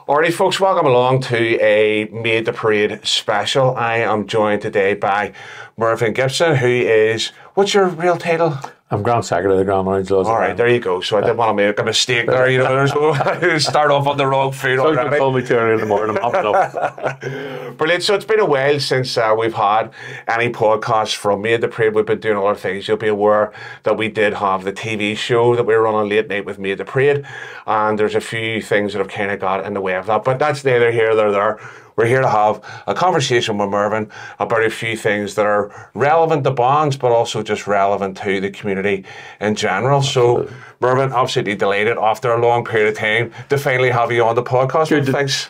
Alrighty folks, welcome along to a Made the Parade special. I am joined today by Mervyn Gibson, who is, what's your real title? I'm Grand Secretary of the Grand Orange Laws. Alright, there you go. So I didn't want to make a mistake there, you know, so start off on the wrong foot. So you call me too early in the morning, I'm hopping up. Brilliant. So it's been a while since we've had any podcasts from Made the Parade. We've been doing other things. You'll be aware that we did have the TV show that we were on late night with Made the Parade, and there's a few things that have kind of got in the way of that, but that's neither here nor there. We're here to have a conversation with Mervyn about a few things that are relevant to bonds, but also just relevant to the community in general. So, Mervyn, absolutely delighted after a long period of time to finally have you on the podcast.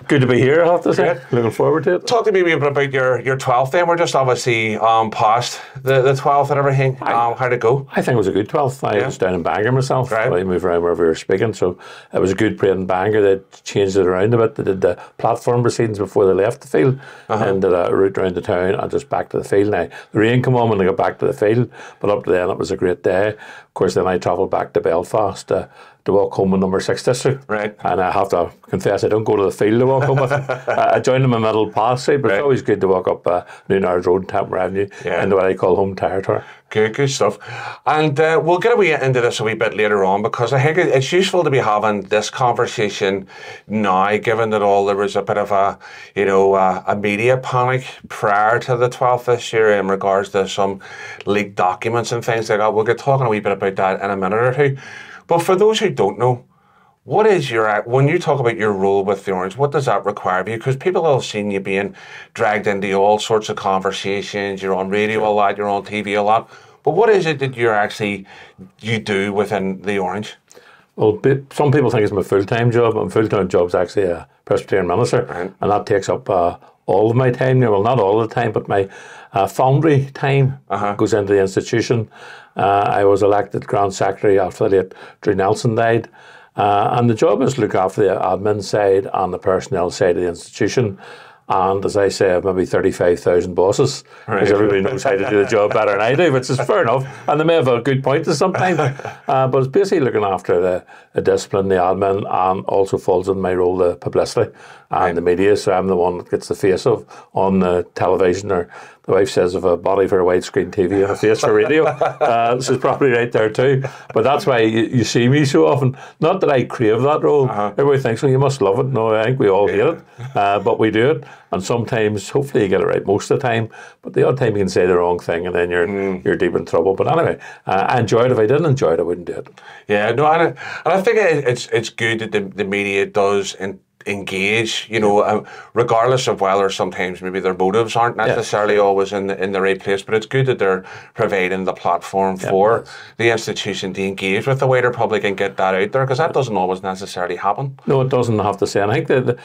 Good to be here, I have to say. Yeah. Looking forward to it. Talk to me a bit about your 12th then. We're just obviously past the 12th and everything. How'd it go? I think it was a good 12th. I was down in Bangor myself. Right. I moved around wherever we were speaking, so it was a good parade in Bangor. They changed it around a bit. They did the platform proceedings before they left the field and did a route around the town and just back to the field. Now, the rain came on when they got back to the field, but up to then it was a great day. Of course, then I travelled back to Belfast to walk home in number 6 district. Right. And I have to confess, I don't go to the field to walk home with. I joined them in Middle Passy, but it's always good to walk up Noonard Road and Temple Avenue into what I call home territory. Good stuff. And we'll get into this a wee bit later on, because I think it's useful to be having this conversation now, given that there was a bit of a media panic prior to the 12th this year in regards to some leaked documents and things like that. We'll get talking a wee bit about that in a minute or two. But for those who don't know, what is when you talk about your role with the Orange, what does that require of you? Because people have seen you being dragged into all sorts of conversations. You're on radio a lot, you're on TV a lot. But what is it that you do within the Orange? Well, some people think it's my full-time job. My full-time job is actually a Presbyterian minister, and that takes up all of my time. Well, not all the time, but my foundry time goes into the institution. I was elected Grand Secretary after the late Drew Nelson died. And the job is to look after the admin side and the personnel side of the institution. And as I say, I have maybe 35,000 bosses, because everybody knows how to do the job better than I do, which is fair enough. And they may have a good point sometimes. But it's basically looking after the discipline, the admin, and also falls in my role, the publicity and the media. So I'm the one that gets the face of on the television, or the wife says of a body for a widescreen TV and a face for radio. This is probably right there too. But that's why you see me so often. Not that I crave that role. Everybody thinks, well, you must love it. No, I think we all hate it. But we do it. And sometimes, hopefully you get it right most of the time. But the odd time you can say the wrong thing and then you're deep in trouble. But anyway, I enjoy it. If I didn't enjoy it, I wouldn't do it. Yeah, no, and I think it's good that the media does engage, regardless of whether sometimes maybe their motives aren't necessarily always in the right place, but it's good that they're providing the platform for the institution to engage with the wider public and get that out there, because that doesn't always necessarily happen. No, it doesn't have to say. And I think that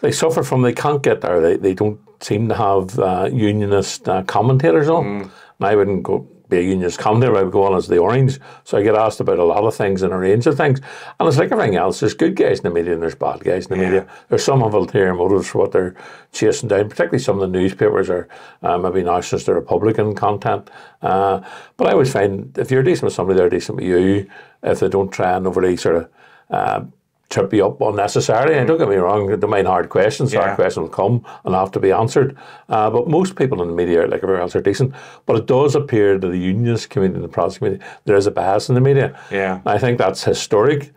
they suffer from, they can't get there. They don't seem to have unionist commentators on. And I wouldn't be a unionist commentator, I would go on as the Orange. So I get asked about a lot of things and a range of things. And it's like everything else. There's good guys in the media and there's bad guys in the media. There's some of ulterior motives for what they're chasing down, particularly some of the newspapers are maybe nationalist or Republican content. But I always find if you're decent with somebody, they're decent with you. If they don't try and overly sort of trip you up unnecessarily. And don't get me wrong, I don't mind hard questions. Hard questions will come and have to be answered. But most people in the media, like everyone else, are decent. But it does appear to the unionist community and the protestant community, there is a bias in the media. Yeah. I think that's historic.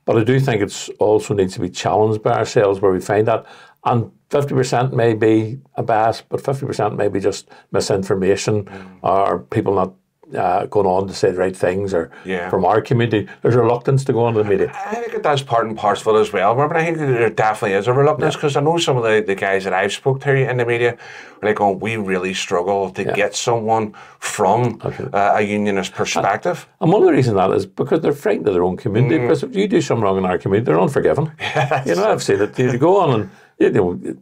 But I do think it also needs to be challenged by ourselves where we find that. And 50% may be a bias, but 50% may be just misinformation or people not going on to say the right things, or from our community, there's a reluctance to go on to the media. I think that's part and parcel as well, but I think there definitely is a reluctance, because I know some of the guys that I've spoke to in the media are like, oh, we really struggle to get someone from a unionist perspective. And one of the reasons that is because they're frightened of their own community, because if you do something wrong in our community, they're unforgiven. I've seen it. You go on and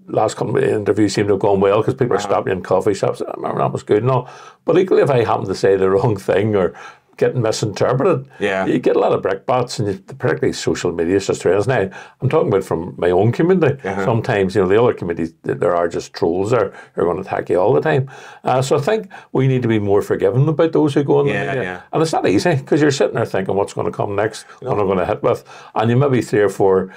last couple of interviews seem to have gone well because people are stopping in coffee shops. I remember that was good and all. But equally, if I happen to say the wrong thing or getting misinterpreted, you get a lot of brickbats, and particularly social media is just trails. Now, I'm talking about from my own community. Sometimes, the other communities, there are just trolls there who are going to attack you all the time. So I think we need to be more forgiving about those who go on the media. And it's not easy, because you're sitting there thinking, what's going to come next? What am I going to hit with? And you maybe 3 or 4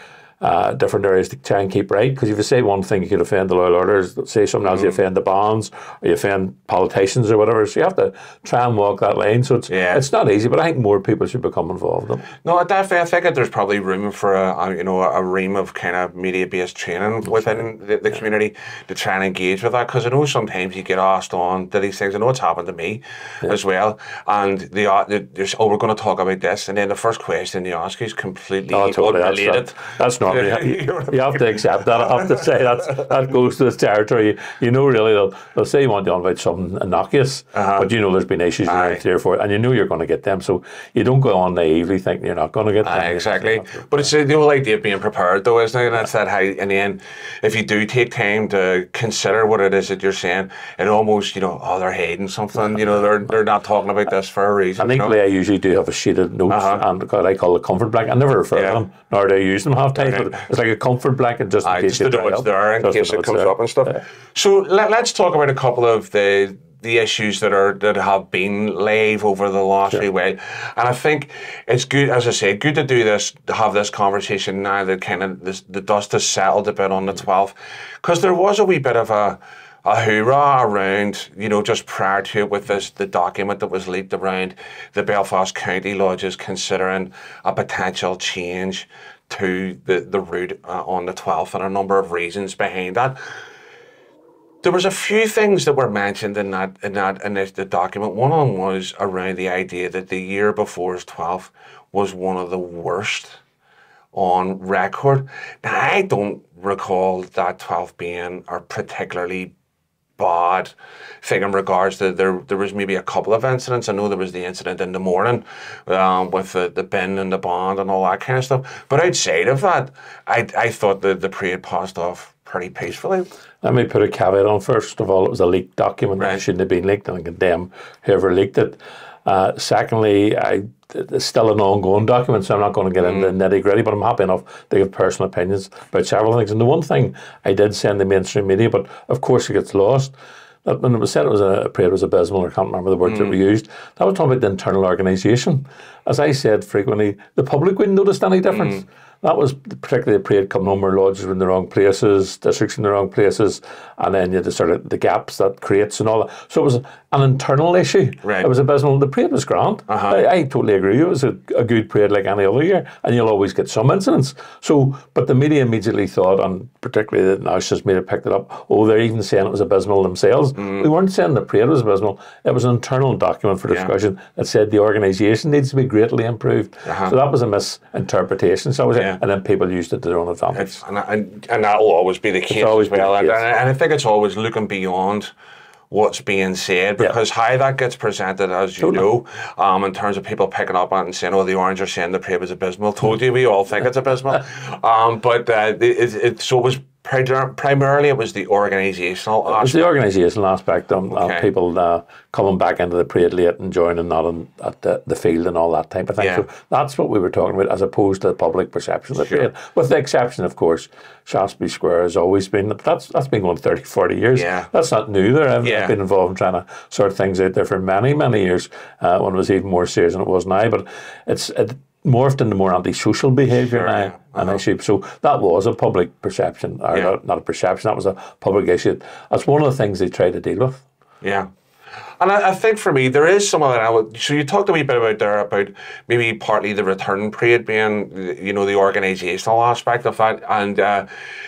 different areas to try and keep right. Because if you say one thing, you could offend the law and orders. Say something else, you offend the bonds, or you offend politicians or whatever. So you have to try and walk that line. So it's not easy, but I think more people should become involved in it. No, definitely. I think that there's probably room for a ream of kind of media-based training within the community to try and engage with that. Because I know sometimes you get asked on to these things. I know it's happened to me as well. And we're going to talk about this, and then the first question they ask you is completely unrelated. That's not you have to accept that. I have to say that goes to this territory. You know, really, they'll say you want to on about something innocuous, but you know there's been issues around 3 or 4, and you know you're going to get them. So you don't go on naively thinking you're not going to get them. Exactly. But it's the whole idea of being prepared, though, isn't it? And that's that how, in the end, if you do take time to consider what it is that you're saying, it almost, they're hiding something. They're not talking about this for a reason. And equally, I usually do have a sheet of notes, and what I call a comfort blanket. I never refer to them, nor do I use them half time. But it's like a comfort blanket just in case it's there in case it comes up and stuff. So let's talk about a couple of the issues that have been live over the last wee while, and I think it's good, as I say, good to do this, to have this conversation now that kind of the dust has settled a bit on the 12th, because there was a wee bit of a hoorah around, just prior to it with the document that was leaked around the Belfast County lodges considering a potential change to the route on the 12th, and a number of reasons behind that. There was a few things that were mentioned in the document. One of them was around the idea that the year before's 12th was one of the worst on record. Now, I don't recall that 12th being a particularly bad thing in regards to there was maybe a couple of incidents. I know there was the incident in the morning with the bin and the bond and all that kind of stuff. But outside of that, I thought the parade passed off pretty peacefully. Let me put a caveat on. First of all, it was a leaked document. It shouldn't have been leaked, and I condemn whoever leaked it. Secondly, it's still an ongoing document, so I'm not going to get into the nitty-gritty, but I'm happy enough to give personal opinions about several things. And the one thing I did send the mainstream media, but of course it gets lost, that when it was said it was a parade was abysmal, or I can't remember the words that were used, that was talking about the internal organisation. As I said frequently, the public wouldn't notice any difference. That was particularly the parade coming home where lodges were in the wrong places, districts in the wrong places, and then you had the sort of the gaps that creates and all that. So it was an internal issue. It was abysmal. The parade was grand. I totally agree. It was a good parade like any other year, and you'll always get some incidents. So, but the media immediately thought, and particularly the nationalist media picked it up, they're even saying it was abysmal themselves. We weren't saying the parade was abysmal. It was an internal document for discussion that said the organisation needs to be greatly improved. So that was a misinterpretation. So I was and then people used it to their own advantage. And that will always be the case as well. And I think it's always looking beyond what's being said, because how that gets presented, as you know, in terms of people picking up on it and saying, the Orange are saying the parade was abysmal. Told you, we all think it's abysmal. But so it was primarily it was the organisational aspect. It was the organisational aspect of people coming back into the parade late and joining not at the field and all that type of thing. So that's what we were talking about, as opposed to the public perception of the parade. With the exception, of course, Shaftesbury Square has always been, that's been going 30, 40 years. That's not new there. I've been involved in trying to sort things out there for many, many years, when it was even more serious than it was now. But it morphed into more antisocial behaviour now, an issue. So that was a public perception, or not a perception, that was a public issue. That's one of the things they try to deal with. And I think for me, there is some of that. So you talked a wee bit about maybe partly the return parade being, the organisational aspect of that. And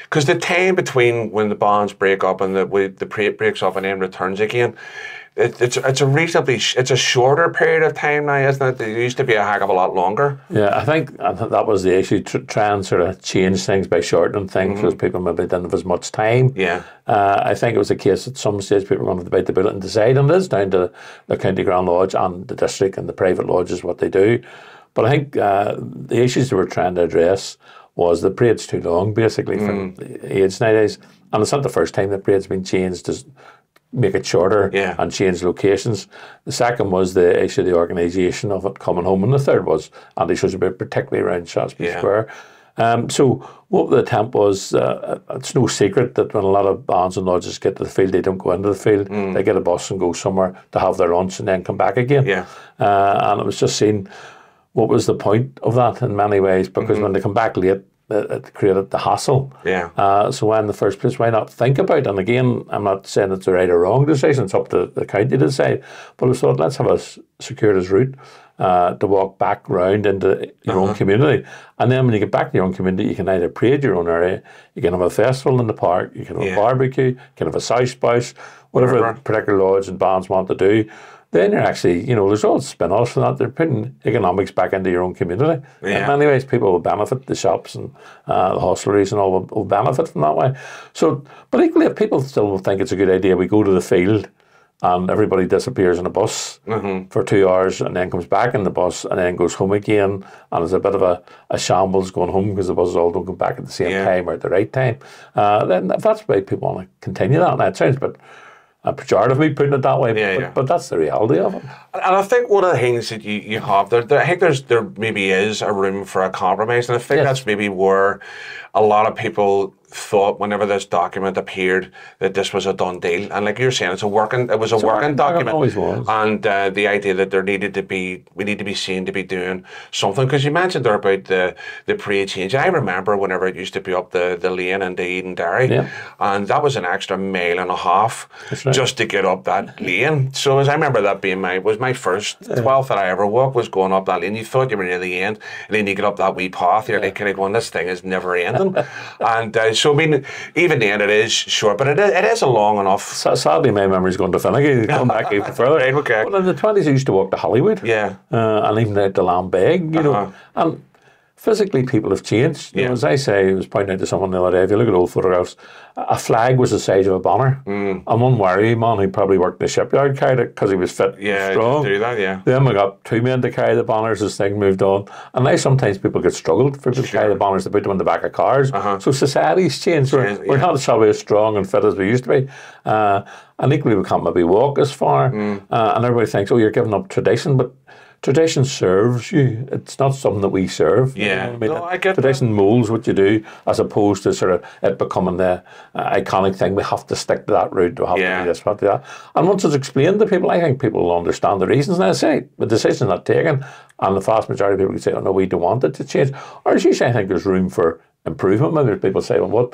because the time between when the bonds break up and the parade breaks up and then returns again, it's a shorter period of time now, isn't it? It used to be a heck of a lot longer. I think that was the issue, try and sort of change things by shortening things, because people maybe didn't have as much time. I think it was a case at some stage people were going to debate the bullet and decide, and it is down to the County Grand Lodge and the district and the private lodges what they do. But I think the issues they were trying to address was the parade's too long, basically, for the age nowadays. And it's not the first time the parade's been changed to make it shorter and change locations. The second was the issue of the organisation of it coming home, and the third was anti-social behaviour, particularly around Shaftesbury Square. So what the attempt was, it's no secret that when a lot of bands and lodges get to the field, they don't go into the field. They get a bus and go somewhere to have their lunch and then come back again. And it was just seen what was the point of that in many ways, because when they come back late, it created the hassle. Yeah. So why in the first place, why not think about, and again, I'm not saying it's a right or wrong decision, it's up to the county to decide, but I thought, let's have a circuitous route to walk back round into your own community. And then when you get back to your own community, you can either parade your own area, you can have a festival in the park, you can have a barbecue, you can have a souse spouse, whatever particular lodge and bands want to do. Then you're actually, there's all spin-offs from that. They're putting economics back into your own community. In many ways, people will benefit, the shops and the hostleries and all will benefit from that way. So, but equally, if people still think it's a good idea, we go to the field and everybody disappears in a bus for 2 hours and then comes back in the bus and then goes home again, and it's a bit of a shambles going home because the buses all don't come back at the same time or at the right time. Then if that's why people want to continue that, and it sounds a bit pejoratively putting it that way, but that's the reality of it. And I think one of the things that you have there, I think there maybe is a room for a compromise, and I think that's maybe where a lot of people thought whenever this document appeared that this was a done deal. And like you're saying, it was a working document. It always was. And the idea that we need to be seen to be doing something, because you mentioned there about the parade change. I remember whenever it used to be up the lane into Eden Dairy, and that was an extra 1.5 miles just to get up that lane. So as I remember that being my first 12th that I ever walked was going up that lane. You thought you were near the end, and then you get up that wee path, you're like kind of going, this thing is never ending. And so I mean, even then it is short, but it is a long enough. Sadly, my memory's going to finicky. Come back even further. Right, okay. Well, in the 20s, I used to walk to Hollywood. And even out to Lambeg, and physically people have changed. As I say, I was pointing out to someone the other day, if you look at old photographs, a flag was the size of a banner. And one wiry man who probably worked in the shipyard carried it because he was fit and strong. Do that, Then we got 2 men to carry the banners as things moved on. And now sometimes people get struggled for people to carry the banners, to put them in the back of cars. So society's changed. We're not probably as strong and fit as we used to be. And equally we can't maybe walk as far. And everybody thinks, oh, you're giving up tradition, but tradition serves you. It's not something that we serve. I get tradition molds what you do, as opposed to sort of it becoming the iconic thing. We have to stick to that route. We have to do this, we have to do that. And once it's explained to people, I think people will understand the reasons. And I say the decision's not taken, and the vast majority of people can say, "Oh no, we don't want it to change." Or as you say, I think there's room for improvement. Maybe people say, "Well,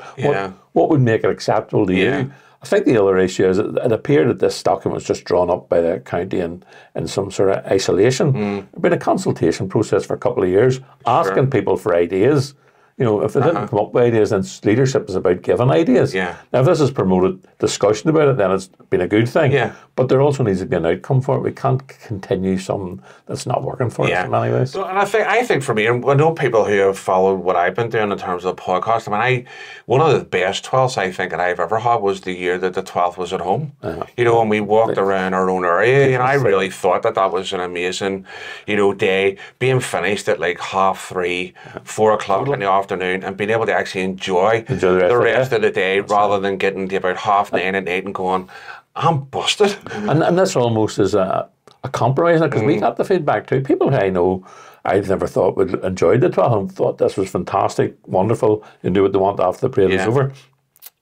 what would make it acceptable to you?" I think the other issue is it appeared that this document was just drawn up by the county in some sort of isolation. There's been a consultation process for a couple of years, asking people for ideas. If they didn't come up with ideas, then leadership is about giving ideas. Now, if this has promoted discussion about it, then it's been a good thing. But there also needs to be an outcome for it. We can't continue something that's not working for us in many ways. So, and I think for me, and I know people who have followed what I've been doing in terms of the podcast. I mean, one of the best 12ths I think that I've ever had was the year that the 12th was at home. When we walked around our own area, I really thought that was an amazing, day, being finished at like 3:30, 4 o'clock in the afternoon, and being able to actually enjoy the rest of the day rather than getting to about 9:30 at night and going, I'm busted. And this almost is a compromise, because we got the feedback too. People who I know I never thought would enjoy the 12th and thought this was fantastic, wonderful, and do what they want after the parade is over.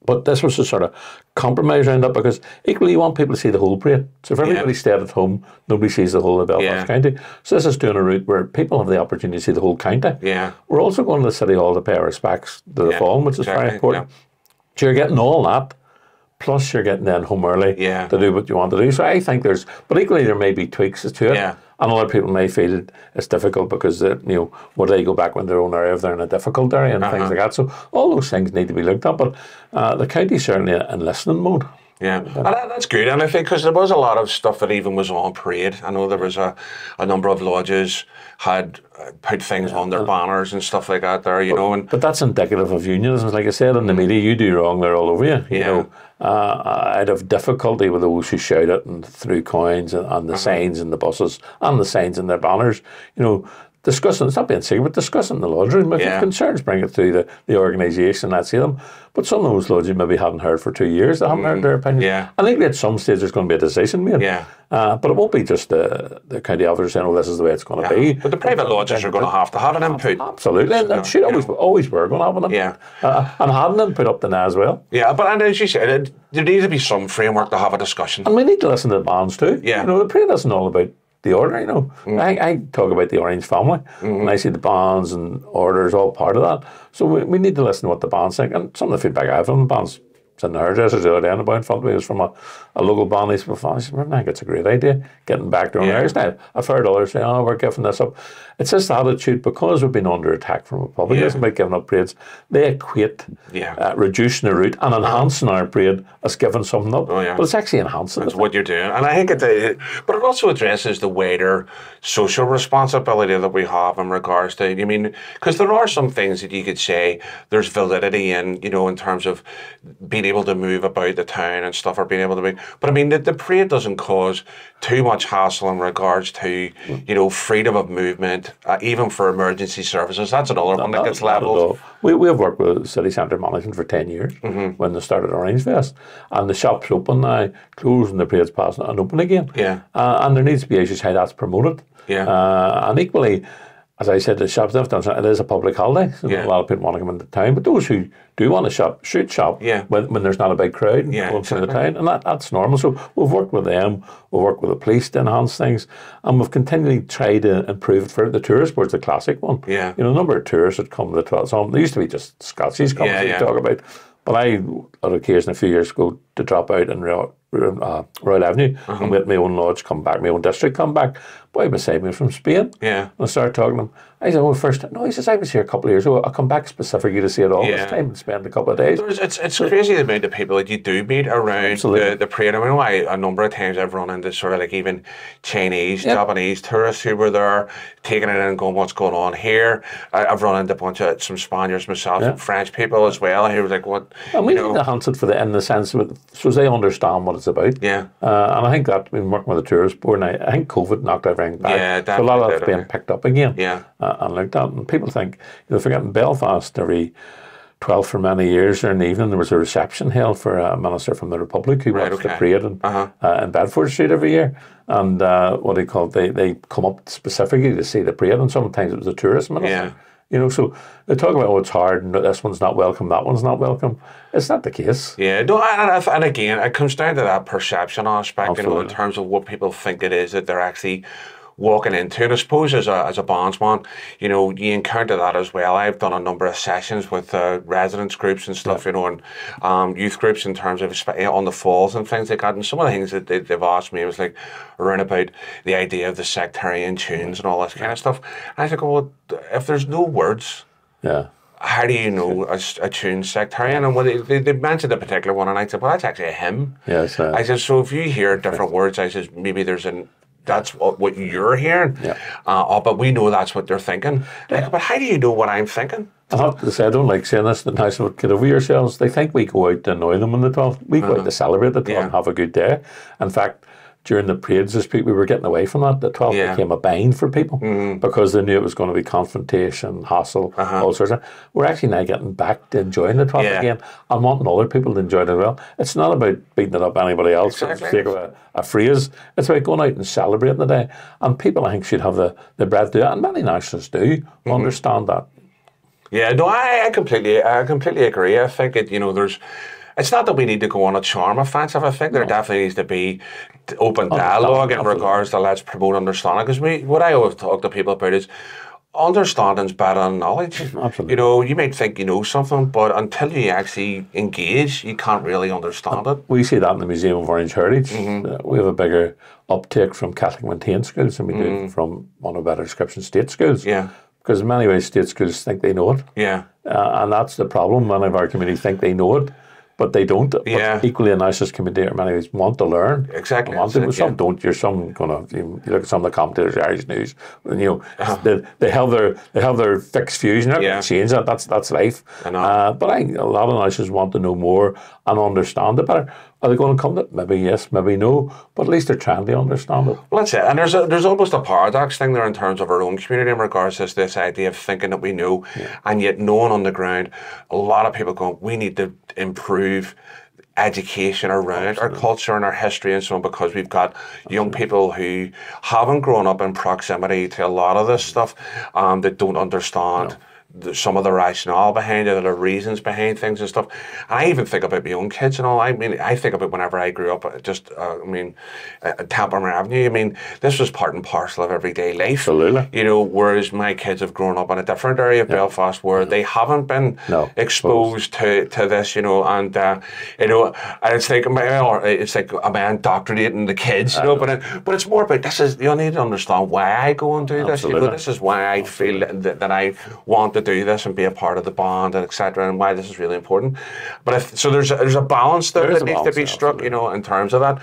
But this was a sort of compromise around that, because equally you want people to see the whole parade. So if everybody stayed at home, nobody sees the whole of Belfast County. So this is doing a route where people have the opportunity to see the whole county. We're also going to the City Hall to pay our respects to the fallen, which is very important. So you're getting all that, plus you're getting then home early to do what you want to do. So I think but equally there may be tweaks to it. And a lot of people may feel it's difficult because, would they go back when their own area if they're in a difficult area and things like that. So all those things need to be looked at. But the county's certainly in listening mode. And that's good. And I think because there was a lot of stuff that even was on parade. I know there was a number of lodges had put things on their banners and stuff like that there, But that's indicative of unionism. Like I said in the media, you do wrong, they're all over you. I'd have difficulty with those who shout it and threw coins and the signs in the buses and the signs in their banners. Discussing, it's not being secret, but discussing the lodge room. If you have concerns, bring it through the organisation, I'd see them. But some of those lodges maybe haven't heard for 2 years, they haven't heard their opinion. I think at some stage there's going to be a decision made. But it won't be just the county officer saying, this is the way it's going to be. But the private lodges are going to have an input. Absolutely, and that should always were going to have an input. And had an input up to now as well. But as you said, there needs to be some framework to have a discussion. And we need to listen to the bands too. The parade isn't all about the order, you know. I talk about the Orange family, and I see the bands and orders all part of that. So we need to listen to what the bands think. And some of the feedback I have from the bands, in the hairdressers the other day, and about in front of me was from a local band. He said, I think it's a great idea, getting back to our areas now. I've heard others say, we're giving this up. It's this attitude, because we've been under attack from the public, it's about giving up parades. They equate reducing the route and enhancing our parade as giving something up. But it's actually enhancing That's what you're doing. And I think but it also addresses the wider social responsibility that we have in regards to, I mean, because there are some things that you could say there's validity in, you know, in terms of being able to move about the town and stuff, or being able to move. But I mean, the parade doesn't cause too much hassle in regards to, you know, freedom of movement, even for emergency services. That's another one that gets levelled. We have worked with city centre management for 10 years when they started Orange Fest, and the shop's open now, closed and the parade's passing and open again. And there needs to be issues how that's promoted. And equally, as I said, the shops have done, it is a public holiday, so a lot of people want to come into town, but those who do want to shop should shop when there's not a big crowd going through the town, and that's normal. So we've worked with them, we've worked with the police to enhance things, and we've continually tried to improve it for the tourist board's the classic one. You know, the number of tourists that come to the 12th home, there used to be just Scotsies coming to talk about, but I had an occasion a few years ago to drop out in Royal Avenue and with my own lodge come back, my own district come back. Boy beside me from Spain. And I started talking to him. I said, he says, I was here a couple of years ago. I'll come back specifically to see it all this time and spend a couple of days. It's crazy the amount of people that you do meet around the parade. I mean, a number of times I've run into sort of like even Chinese, Japanese tourists who were there, taking it in and going, what's going on here? I've run into a bunch of some Spaniards myself, and French people as well, who were like, what? And we need to enhance it in the sense of, so they understand what it's about. And I think that, we've been working with the tourist board, and I think COVID knocked everything back. So a lot of that's being picked up again. And like that. And people think, you know, forgetting Belfast, every 12th for many years during the evening, there was a reception held for a minister from the Republic who watched the parade in Bedford Street every year. And what they call they come up specifically to see the parade, and sometimes it was a tourist minister. You know, so they talk about, it's hard, and this one's not welcome, that one's not welcome. It's not the case. No, and again, it comes down to that perception aspect, you know, in terms of what people think it is that they're actually walking into. And I suppose as a bondsman, you know, you encounter that as well. I've done a number of sessions with residents groups and stuff, you know, and youth groups in terms of on the falls and things like that. And some of the things that they've asked me was like around about the idea of the sectarian tunes and all this kind of stuff. And I think, well, if there's no words, how do you know a tune sectarian? And when they mentioned a particular one, and I said, well, that's actually a hymn. I said, so if you hear different words, I said, maybe that's what you're hearing. But we know that's what they're thinking. But how do you know what I'm thinking? I have to say, I don't like saying this, the nice would get over yourselves. They think we go out to annoy them on the 12th. We go out to celebrate the 12th and have a good day. In fact, during the parades this week, we were getting away from that. The 12th became a bind for people because they knew it was going to be confrontation, hassle, all sorts of. We're actually now getting back to enjoying the 12th again and wanting other people to enjoy it as well. It's not about beating it up anybody else for the sake of a phrase. It's about going out and celebrating the day. And people, I think, should have the breadth to do it. And many nationalists do understand that. I completely agree. I think it's not that we need to go on a charm offensive. I think there definitely needs to be open dialogue in regards to let's promote understanding. Because what I always talk to people about is understanding's better than knowledge. You know, you might think you know something, but until you actually engage, you can't really understand it. We see that in the Museum of Orange Heritage. We have a bigger uptake from Catholic maintained schools than we do from, one of better description, state schools. Because in many ways, state schools think they know it. And that's the problem. Many of our communities think they know it, but they don't. But equally, a nationalist community, many ways, want to learn. Some don't. Some you look at some of the commentators, Irish News, and, you know, they have their fixed views. You're not going to change that. That's life. But a lot of nationalists want to know more and understand it better. Are they going to come to it? Maybe yes, maybe no. But at least they're trying to understand it. Well, that's it. And there's almost a paradox thing there in terms of our own community in regards to this idea of thinking that we know, and yet knowing on the ground, a lot of people going, we need to improve education around our culture and our history and so on, because we've got young people who haven't grown up in proximity to a lot of this stuff, that don't understand some of the rationale behind it, the reasons behind things and stuff. And I even think about my own kids and all. I mean, I think about whenever I grew up, Templeman Avenue. I mean, this was part and parcel of everyday life. Absolutely. You know, whereas my kids have grown up in a different area of Belfast where they haven't been exposed to this, you know, and and it's like a man indoctrinating the kids, you know, but it's more about this is you need to understand why I go and do this. You know, this is why I feel that I want to do this and be a part of the bond and etc. and why this is really important. But so there's a balance there that needs to be struck, you know, in terms of that.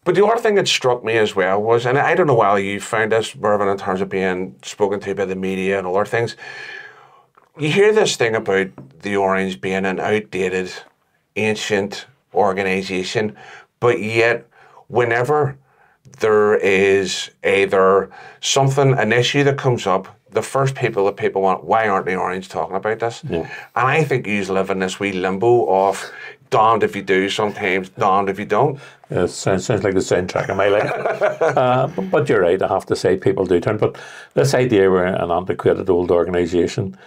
But the other thing that struck me as well was, and I don't know why you found this, Mervyn, in terms of being spoken to by the media and other things. You hear this thing about the Orange being an outdated, ancient organisation, but yet whenever there is either an issue that comes up, the first people want, why aren't the Orange talking about this? Yeah. And I think you live in this wee limbo of damned if you do sometimes, damned if you don't. Yeah, sounds like the soundtrack of my life. But you're right, I have to say people do turn. But this idea we're an antiquated old organisation,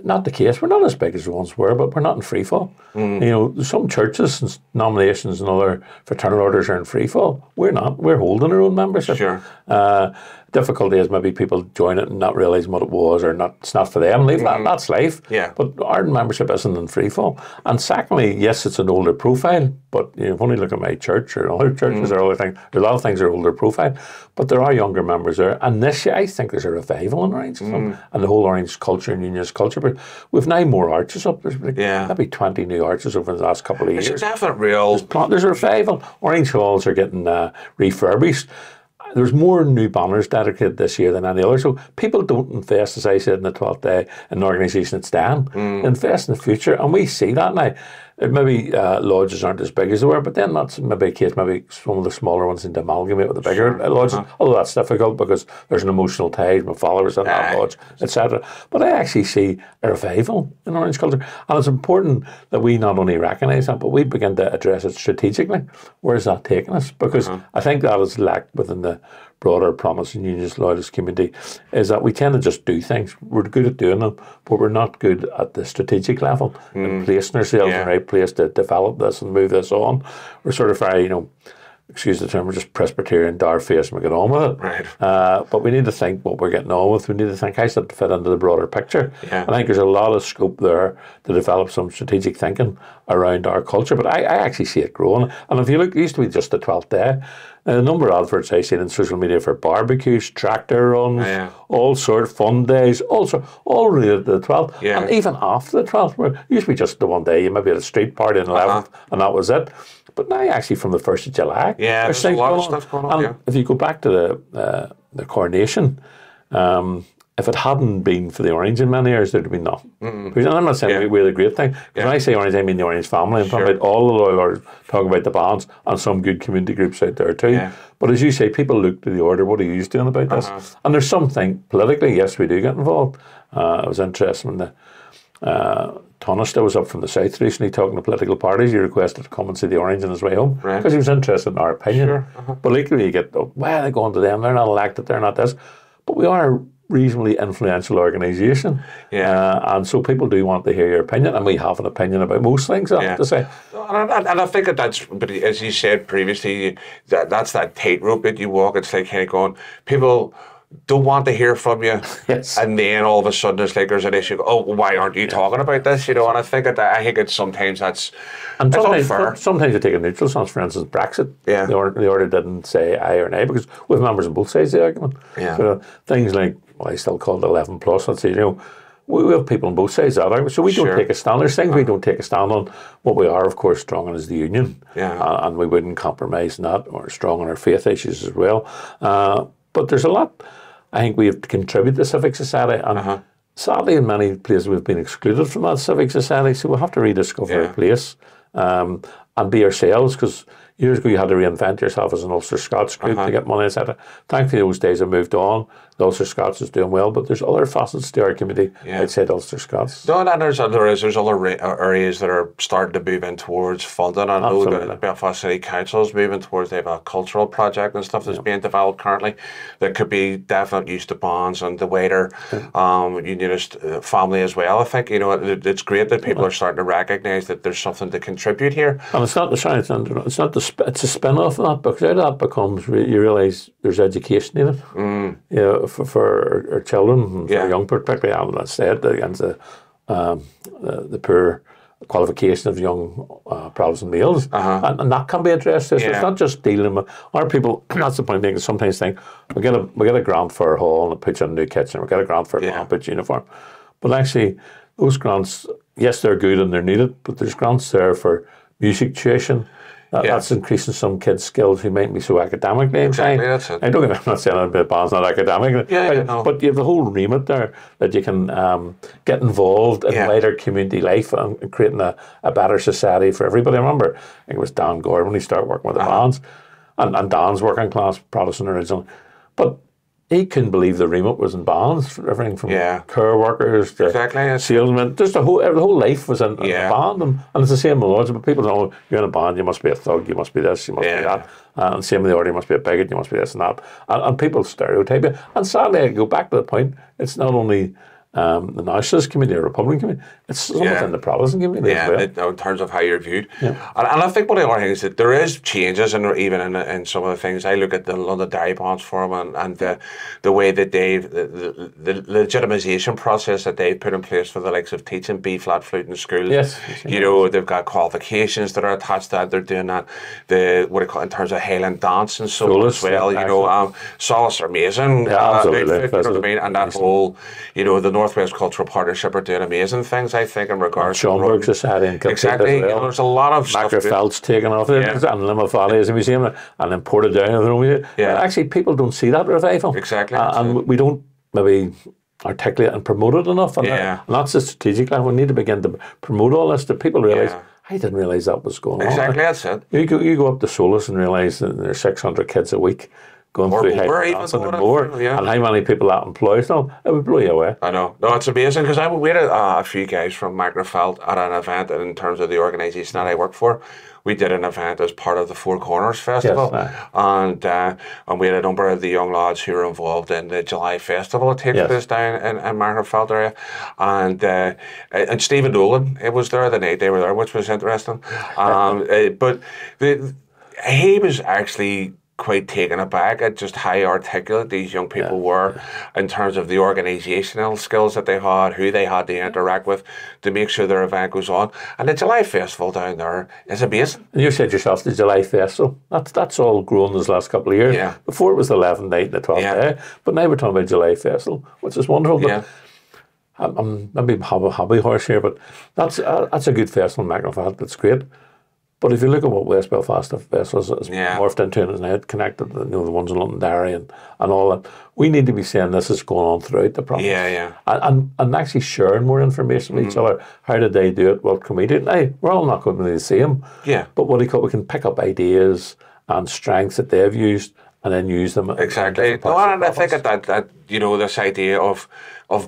not the case. We're not as big as we once were, but we're not in free fall. You know, some churches and denominations and other fraternal orders are in free fall. We're not. We're holding our own membership. Sure. Difficulty is maybe people join it and not realising what it was, or it's not for them. Leave that. That's life. Yeah. But our membership isn't in free fall. And secondly, yes, it's an older profile. But you know, if only look at my church or other churches or other things, a lot of things are older profile. But there are younger members there. And this year, I think there's a revival in Orange and the whole Orange culture and Unionist culture. But we've now more arches up. There's maybe 20 new arches over the last couple of years. It's a definite real. There's a revival. Orange halls are getting refurbished. There's more new banners dedicated this year than any other. So people don't invest, as I said, in the 12th day, in an organisation that's down. They invest in the future, and we see that now. Maybe lodges aren't as big as they were, but then that's maybe a case, maybe some of the smaller ones need to amalgamate with the bigger lodges. Although that's difficult because there's an emotional tie with followers in that lodge, etc. But I actually see a revival in Orange culture. And it's important that we not only recognise that, but we begin to address it strategically. Where's that taking us? Because I think that is lacked within the broader promise and Unionist loyalist community, is that we tend to just do things. We're good at doing them, but we're not good at the strategic level and placing ourselves in the right place to develop this and move this on. We're sort of very, you know, excuse the term, we're just Presbyterian, dar face, and we get on with it. Right. But we need to think what we're getting on with. We need to think, how does that fit into the broader picture? I think there's a lot of scope there to develop some strategic thinking around our culture. But I actually see it growing. And if you look, it used to be just the 12th day. A number of adverts I've seen in social media for barbecues, tractor runs, all sort of fun days, all related to the 12th. And even after the 12th, where it used to be just the one day, you maybe had a street party on the 11th, and that was it. But now actually from the 1st of July, there's a lot of stuff going on. And if you go back to the coronation, if it hadn't been for the Orange in many years, there'd have been nothing. And I'm not saying we're the great thing. When I say Orange, I mean the Orange family. I'm talking about all the loyal orders, talking about the bands and some good community groups out there too. But as you say, people look to the order, what are you doing about this? And there's something, politically, yes, we do get involved. It was interesting when Tonista was up from the south recently talking to political parties. He requested to come and see the Orange on his way home because he was interested in our opinion. But equally you get, why are they going to them? They're not elected, they're not this. But we are a reasonably influential organisation. And so people do want to hear your opinion, and we have an opinion about most things, I have to say. And I think that's, but as you said previously, that's that tightrope that you walk. It's like kind of going, people don't want to hear from you, and then all of a sudden it's like there's an issue. Oh, why aren't you talking about this? You know, and I think it's sometimes that's unfair. Sometimes you take a neutral stance. For instance, Brexit. The order didn't say aye or nay because we have members on both sides of the argument. So things like, well, I still call it 11 plus. Let's say, you know, we have people on both sides of that argument, so we don't take a stand. There's things we don't take a stand on. What we are, of course, strong on is the union, and we wouldn't compromise on that. Or strong on our faith issues as well. But there's a lot I think we have to contribute to civic society, and sadly in many places we've been excluded from that civic society, so we'll have to rediscover our place and be ourselves, because Years ago, you had to reinvent yourself as an Ulster Scots group to get money, etc. Thankfully, those days have moved on. The Ulster Scots is doing well, but there's other facets to our community outside Ulster Scots. No, and there's other areas that are starting to move in towards funding. I know that Belfast City Council is moving towards, they have a cultural project and stuff that's being developed currently that could be definite use to bonds and the wider unionist family as well. I think, you know, it's great that people are starting to recognise that there's something to contribute here. And it's not it's a spin-off of that, because out of that becomes, you realise there's education in it. You know, for our children and for young people, particularly, I said, against the poor qualification of young Protestant males, and that can be addressed. So it's not just dealing with our people. That's the point. They sometimes think we get a grant for a hall and it puts in a new kitchen. We get a grant for a puts uniform, but actually those grants, yes, they're good and they're needed, but there's grants there for music tuition. That's increasing some kids' skills who might be so academically inclined. That's it. I'm not saying a bit of band's not academic, but you have the whole remit there that you can get involved in wider community life and creating a better society for everybody. I remember, I think it was Dan Gordon when he started working with the bands, and Dan's working class Protestant originally, but he couldn't believe the remit was in bands, everything from care workers to salesmen. Just the whole life was in a band, and it's the same with loads of people. Know you're in a band, you must be a thug, you must be this, you must be that, and same with the order, you must be a bigot, you must be this and that, and people stereotype you. And sadly, I go back to the point. It's not only the nationalist community or Republican community, it's something in the Protestant community as well. In terms of how you're viewed. And I think one of the other things is that there is changes, and even in some of the things. I look at the London Dairy Bonds Forum and the way that the legitimisation process that they've put in place for the likes of teaching B flat flute in schools. You know, they've got qualifications that are attached to that. They're doing that. In terms of Highland dance and so on as well. You know, Solace are amazing. Absolutely. You know what I mean? And that whole, you know, the Northwest Cultural Partnership are doing amazing things, I think, in regards to Schomburg Society in Kilkenny as well. You know, there's a lot of stuff. Felt's taken off it, and Limerick Valley is a museum, and imported down. Actually, people don't see that revival. And we don't maybe articulate and promote it enough. And that's the strategic level. We need to begin to promote all this, that people realise, I didn't realise that was going on. That's it. You go up to Solus and realise that there's 600 kids a week going through and how many people that employs them, it would blow you away. I know. No, it's amazing, because we had a few guys from Magnafelt at an event, and in terms of the organisation that I work for, we did an event as part of the Four Corners Festival, and we had a number of the young lads who were involved in the July Festival that takes place down in Magnafelt area, and Stephen Nolan, it was there the night they were there, which was interesting. But he was actually quite taken aback at just how articulate these young people were in terms of the organisational skills that they had, who they had to interact with to make sure their event goes on. And the July Festival down there is amazing. And you said yourself, the July Festival, that's all grown in the last couple of years. Before it was the 11th night and the 12th day, but now we're talking about July Festival, which is wonderful. But I'm maybe a hobby horse here, but that's a good festival in Magnafelt. That's great. But if you look at what West Belfast Festival has morphed into and is now connected, you know, the ones in London Dairy and all that, we need to be saying this is going on throughout the province. And actually sharing more information with each other. How did they do it? What can we do? Now, we're all not going to be the same. But what do you call, we can pick up ideas and strengths that they've used and then use them. Exactly. No, and I think that you know, this idea of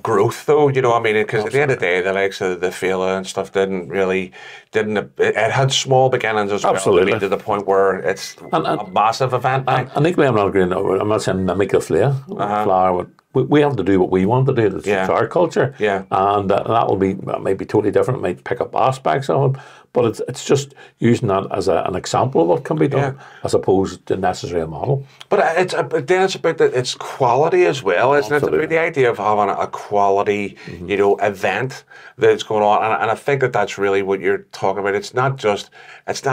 growth, though, you know, I mean, because at the end of the day, the likes of the Fela and stuff it had small beginnings as well. Absolutely. To the point where it's a massive event. And equally, I'm not saying mimic the flower. We have to do what we want to do. It's our culture. And that will be maybe totally different. It might pick up aspects of it. But it's just using that as an example of what can be done, as opposed to necessarily a model. But then it's about its quality as well, isn't it? About the idea of having a quality, you know, event that's going on, and I think that's really what you're talking about. It's not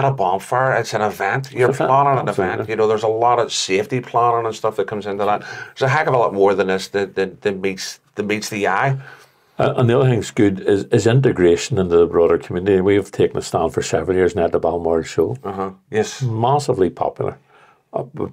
a bonfire; it's an event. You're planning an event. You know, there's a lot of safety planning and stuff that comes into that. There's a heck of a lot more than this that meets the eye. And the other thing that's good is integration into the broader community. We have taken a stand for several years now at the Balmoral Show. Yes. Massively popular.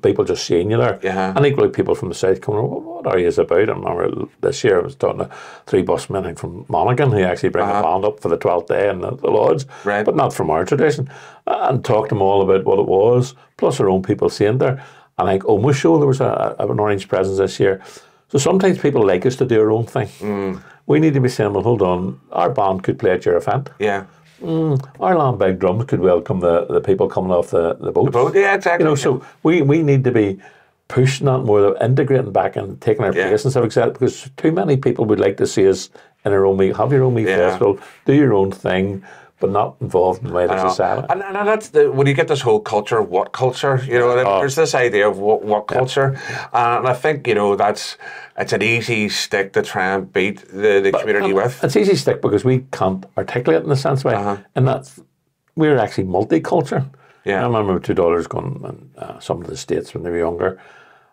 people just seeing you there. Yeah. And equally people from the south coming, what are you about? I remember this year I was talking to 3 busmen, I think, from Monaghan, who actually bring a band up for the 12th day in the lodge, Right. but not from our tradition, and talked to them all about what it was, plus our own people seeing there. And I think almost sure there was an orange presence this year. So sometimes people like us to do our own thing. We need to be saying, well, hold on, our band could play at your event. Yeah. Our land bag drums could welcome the people coming off the boats. The boat, yeah, exactly. You know, so we need to be pushing that more, integrating back and taking our place and stuff like that, because too many people would like to see us in our own wee, have your own wee festival, do your own thing, but not involved in the wider society. And that's when you get this whole culture, what culture, you know, there's this idea of what culture. And I think, you know, it's an easy stick to try and beat the community with. It's easy stick because we can't articulate in a sense, right? And we're actually multicultural. Yeah. I remember my 2 daughters going some of the States when they were younger,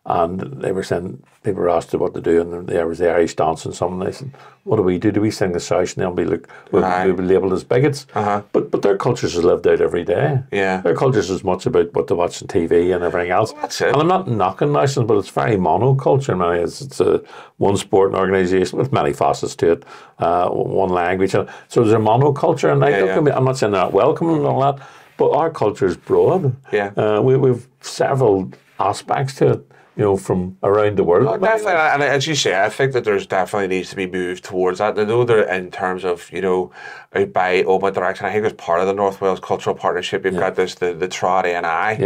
and they were saying, people were asked what to do, and there was the Irish dance and something. They said, what do we do? Do we sing the South? And they'll be we'll be labelled as bigots. But their cultures is lived out every day. Yeah. Their cultures is as much about what they watch on TV and everything else. Well, that's it. And I'm not knocking nationals, but it's very monoculture. I mean, it's a one sport and organisation with many facets to it, one language. So there's a monoculture, and I'm not saying they're not welcome and all that, but our culture is broad. Yeah. We've several aspects to it, you know, from around the world. Oh, definitely, and as you say, I think that there's definitely needs to be moved towards that. I know there in terms of, you know, out by Open Direction, I think as part of the North Wales Cultural Partnership, you've got this the Trod ANI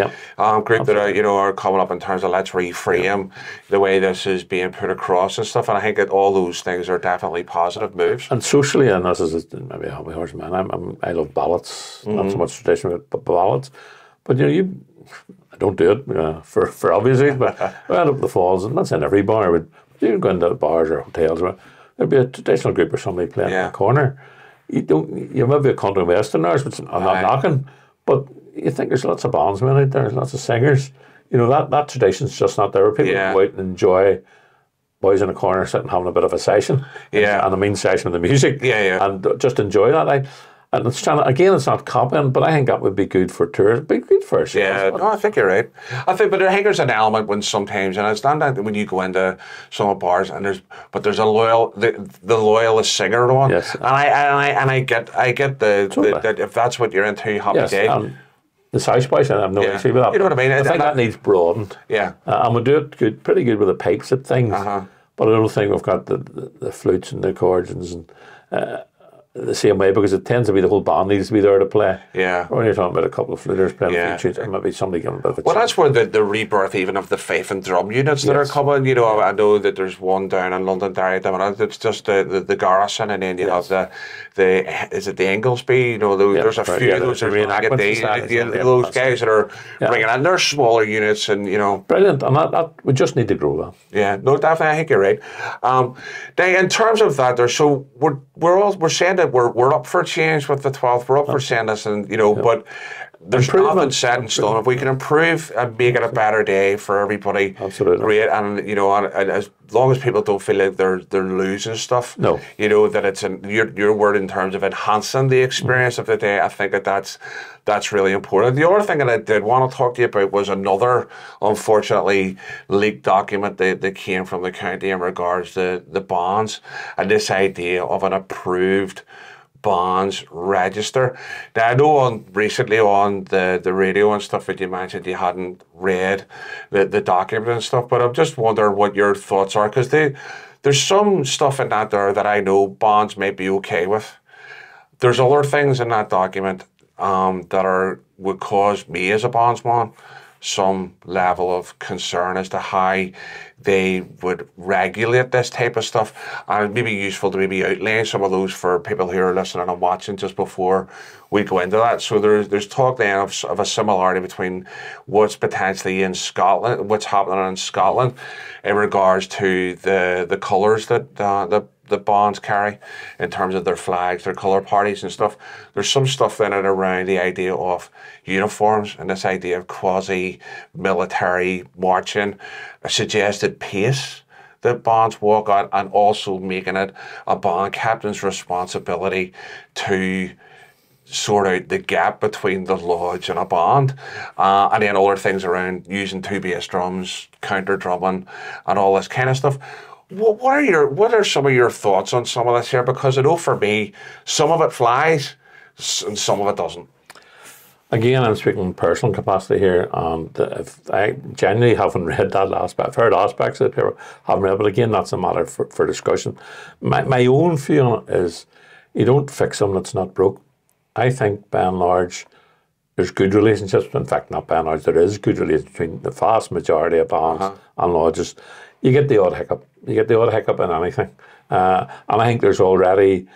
group that are, you know, are coming up in terms of let's reframe the way this is being put across and stuff. And I think that all those things are definitely positive moves. And socially, and this is maybe a hobby horse man, I love ballads, not so much tradition, but ballads. But you know, I don't do it for obvious reasons, but I end up the falls, and that's in every bar. But you go into bars or hotels, there'd be a traditional group or somebody playing in the corner. You might be a country westerners, which I'm not knocking, but you think there's lots of bandsmen out there, there's lots of singers. You know, that tradition's just not there. People go out and enjoy boys in a corner sitting having a bit of a session. And I mean session with the music. And just enjoy that. And it's trying to, again, it's not copying, but I think that would be good for tourists, be good for us. Yeah, no, I think you're right. But I think there's an element when sometimes, and it's not that when you go into some bars and there's a the loyalist singer on. Yes. And I get the if that's what you're into, happy day. The South Boys, I have no issue with that. You know what I mean? I think that needs broadened. Yeah. And we do it pretty good with the pipes at things. But I don't think we've got the flutes and the accordions and the same way, because it tends to be the whole band needs to be there to play. Yeah. Or when you're talking about a couple of fluters playing a few tunes, and maybe somebody giving a bit of a Well, that's where the rebirth even of the faith and drum units that are coming. You know, I know that there's one down in Londonderry at the minute. It's just the Garrison, and then you have the is it the Inglesby? You know, there's a few of those. Those guys that are bringing in their smaller units, and you know, brilliant. And that we just need to grow that. Yeah, no, definitely. I think you're right. Now, in terms of that, so we're saying that we're up for change with the 12th. We're up for saying this, and you know, but there's nothing set in stone. If we can improve and make it a better day for everybody, absolutely great. And you know, and as long as people don't feel like they're losing stuff, you know, that it's your word in terms of enhancing the experience of the day. I think that's really important. The other thing that I did want to talk to you about was another, unfortunately, leaked document that came from the county in regards to the bonds and this idea of an approved bonds register. Now, I know recently on the radio and stuff that you mentioned you hadn't read the document and stuff, but I'm just wondering what your thoughts are, because there's some stuff in that there that I know bonds may be okay with. There's other things in that document that would cause me as a bondsman some level of concern as to how they would regulate this type of stuff. And it may be useful to maybe outline some of those for people who are listening and watching just before we go into that. So there's talk then of a similarity between what's potentially in Scotland, what's happening in Scotland in regards to the colours that the bonds carry in terms of their flags, their colour parties and stuff. There's some stuff in it around the idea of uniforms and this idea of quasi-military marching, a suggested pace that bonds walk out, and also making it a bond captain's responsibility to sort out the gap between the lodge and a band, and then other things around using two bass drums, counter drumming, and all this kind of stuff. What are some of your thoughts on some of this here? Because I know for me, some of it flies and some of it doesn't. Again, I'm speaking in personal capacity here, and if I genuinely haven't read that aspect. I've heard aspects of it, people haven't read, but again, that's a matter for discussion. My own feeling is you don't fix something that's not broke. I think, by and large, there's good relationships. In fact, not by and large, there is good relations between the vast majority of bands and lodges. You get the odd hiccup. You get the odd hiccup in anything. And I think there's already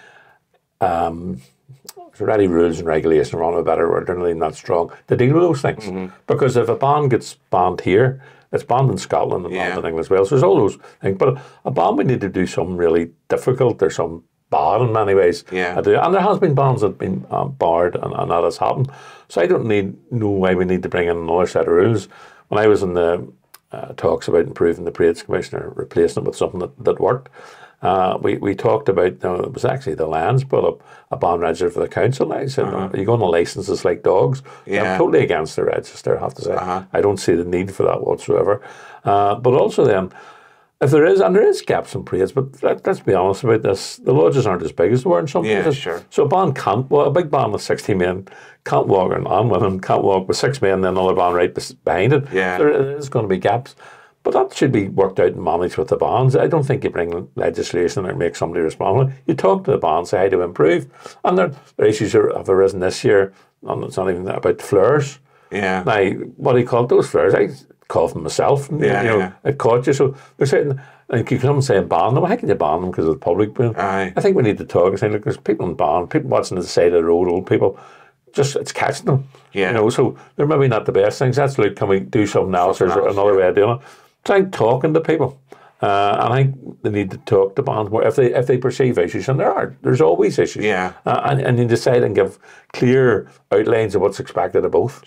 rules and regulations, for want of a better word, they're really not strong to deal with those things. Because if a band gets banned here, it's banned in Scotland and banned in England as well. So there's all those things. But a band would need to do something really difficult. There's some bad in many ways. And there has been bands that have been barred, and that has happened. So I don't know why we need to bring in another set of rules. When I was in the talks about improving the Parades Commission or replacing it with something that worked, we talked about, it was actually the Lions brought up a band register for the council. And I said, are you going to license us like dogs? I'm totally against the register, I have to say. I don't see the need for that whatsoever. But also then, if there is, and there is gaps in parades, but let's be honest about this, the lodges aren't as big as they were in some places. So a band can't, a big band with 16 men can't walk, and women can't walk with 6 men and then another band right behind it. There is going to be gaps. But that should be worked out and managed with the bands. I don't think you bring legislation or make somebody responsible. You talk to the bands, say how to improve. And their issues have arisen this year, and it's not even about flares. Now, what do you call those flares? I call them myself. It caught you. So they're saying, like, you come and say ban them. How can you ban them because of the public? I think we need to talk and say, look, there's people in band, people watching the side of the road, old people. Just, it's catching them. So they're maybe not the best things. That's like, can we do something else or another way of doing it? Try talking to people. And I think they need to talk to bands more if they perceive issues, and there's always issues. And you decide and give clear outlines of what's expected of both.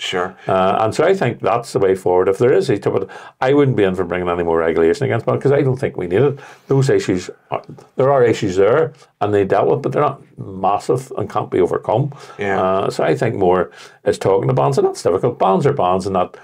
And so I think that's the way forward. If there is issues, but I wouldn't be in for bringing any more regulation against bands because I don't think we need it. Those issues, there are issues there, and they dealt with, but they're not massive and can't be overcome. So I think more is talking to bands, and that's difficult. Bands are bands, and that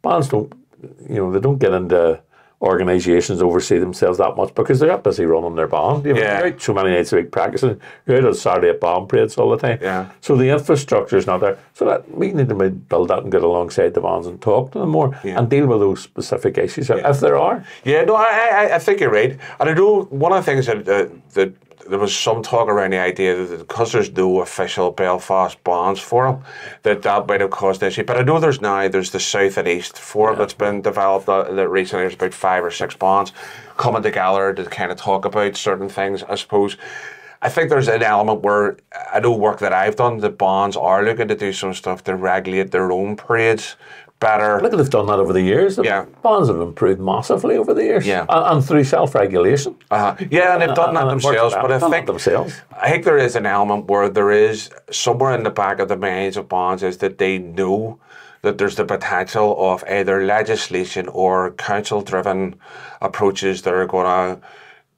bands don't. They don't get into organisations oversee themselves that much because they're not busy running their band. You're out so many nights a week practicing. You're out on Saturday at band parades all the time. So the infrastructure is not there. So that we need to build that and get alongside the bands and talk to them more and deal with those specific issues if there are. I think you're right. And I know one of the things that there was some talk around the idea that because there's no official Belfast bands forum, that might have caused an issue. But I know there's the South and East forum that's been developed that recently. There's about 5 or 6 bands coming together to kind of talk about certain things, I suppose. I think there's an element where I know work that I've done, the bands are looking to do some stuff to regulate their own parades better. Look, they've done that over the years. Bands have improved massively over the years. And through self-regulation. And they've done that themselves. But I think there is an element where there is, somewhere in the back of the minds of bands, is that they know that there's the potential of either legislation or council-driven approaches that are going to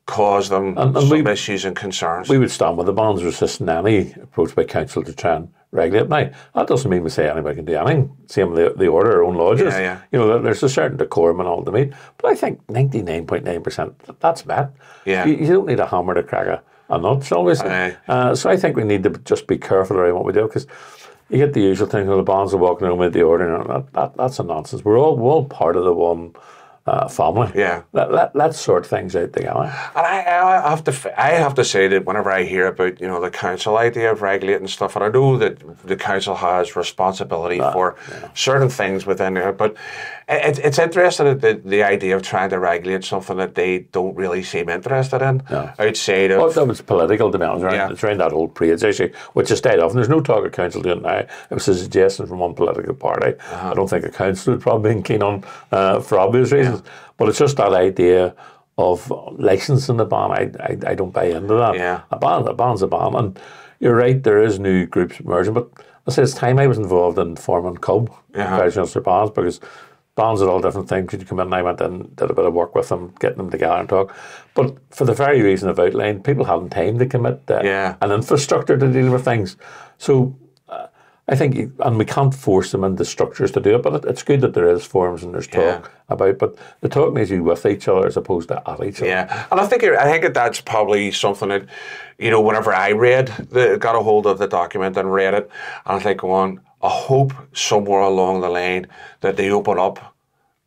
cause them some issues and concerns. We would stand with the bands resisting any approach by council to try and regulate. Now, that doesn't mean we say anybody can do anything. Same with the order, our own lodges. There's a certain decorum and all to meet. But I think 99.9%, that's bad. You don't need a hammer to crack a nut, shall we say. So I think we need to just be careful around what we do, because you get the usual thing, the bands are walking around with the order, and that's a nonsense. We're all part of the one family. Let's sort things out together. And I have to say that whenever I hear about the council idea of regulating stuff, and I know that the council has responsibility for certain things within there, but it's interesting that the idea of trying to regulate something that they don't really seem interested in outside of. Well, that was political, to be honest. It's around that whole parades issue, which has stayed off. And there's no talk of council doing it now. It was a suggestion from one political party. I don't think a council would probably be keen on for obvious reasons. But it's just that idea of licensing the band. I don't buy into that. A band's a band. And you're right, there is new groups emerging. But I say it's time I was involved in forming CUB, professional bands, because bands are all different things. You come in and I went in, did a bit of work with them, getting them together and talk. But for the very reason I've outlined, people haven't time to commit an infrastructure to deal with things. So I think, and we can't force them into structures to do it, but it's good that there is forums and there's talk about. But the talk needs to be with each other as opposed to at each other. Yeah, and I think that that's probably something that, whenever I got a hold of the document and read it, and I was like, going, I hope somewhere along the line that they open up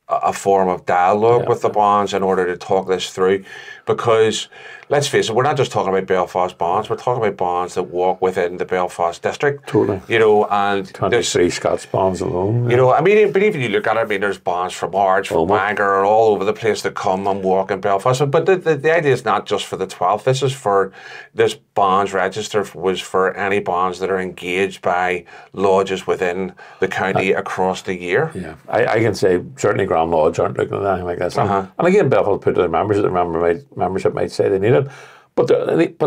a form of dialogue with the bonds in order to talk this through, because let's face it, we're not just talking about Belfast bonds, we're talking about bonds that walk within the Belfast district. Totally. And 23 Scots bonds alone. but even you look at it, there's bonds from Ards, from Bangor, and all over the place that come and walk in Belfast. But the idea is not just for the 12th. This bonds register was for any bonds that are engaged by lodges within the county across the year. Yeah, I can say certainly Grand Lodge aren't looking at anything like this. And again, Belfast put their members, membership might say they need it, but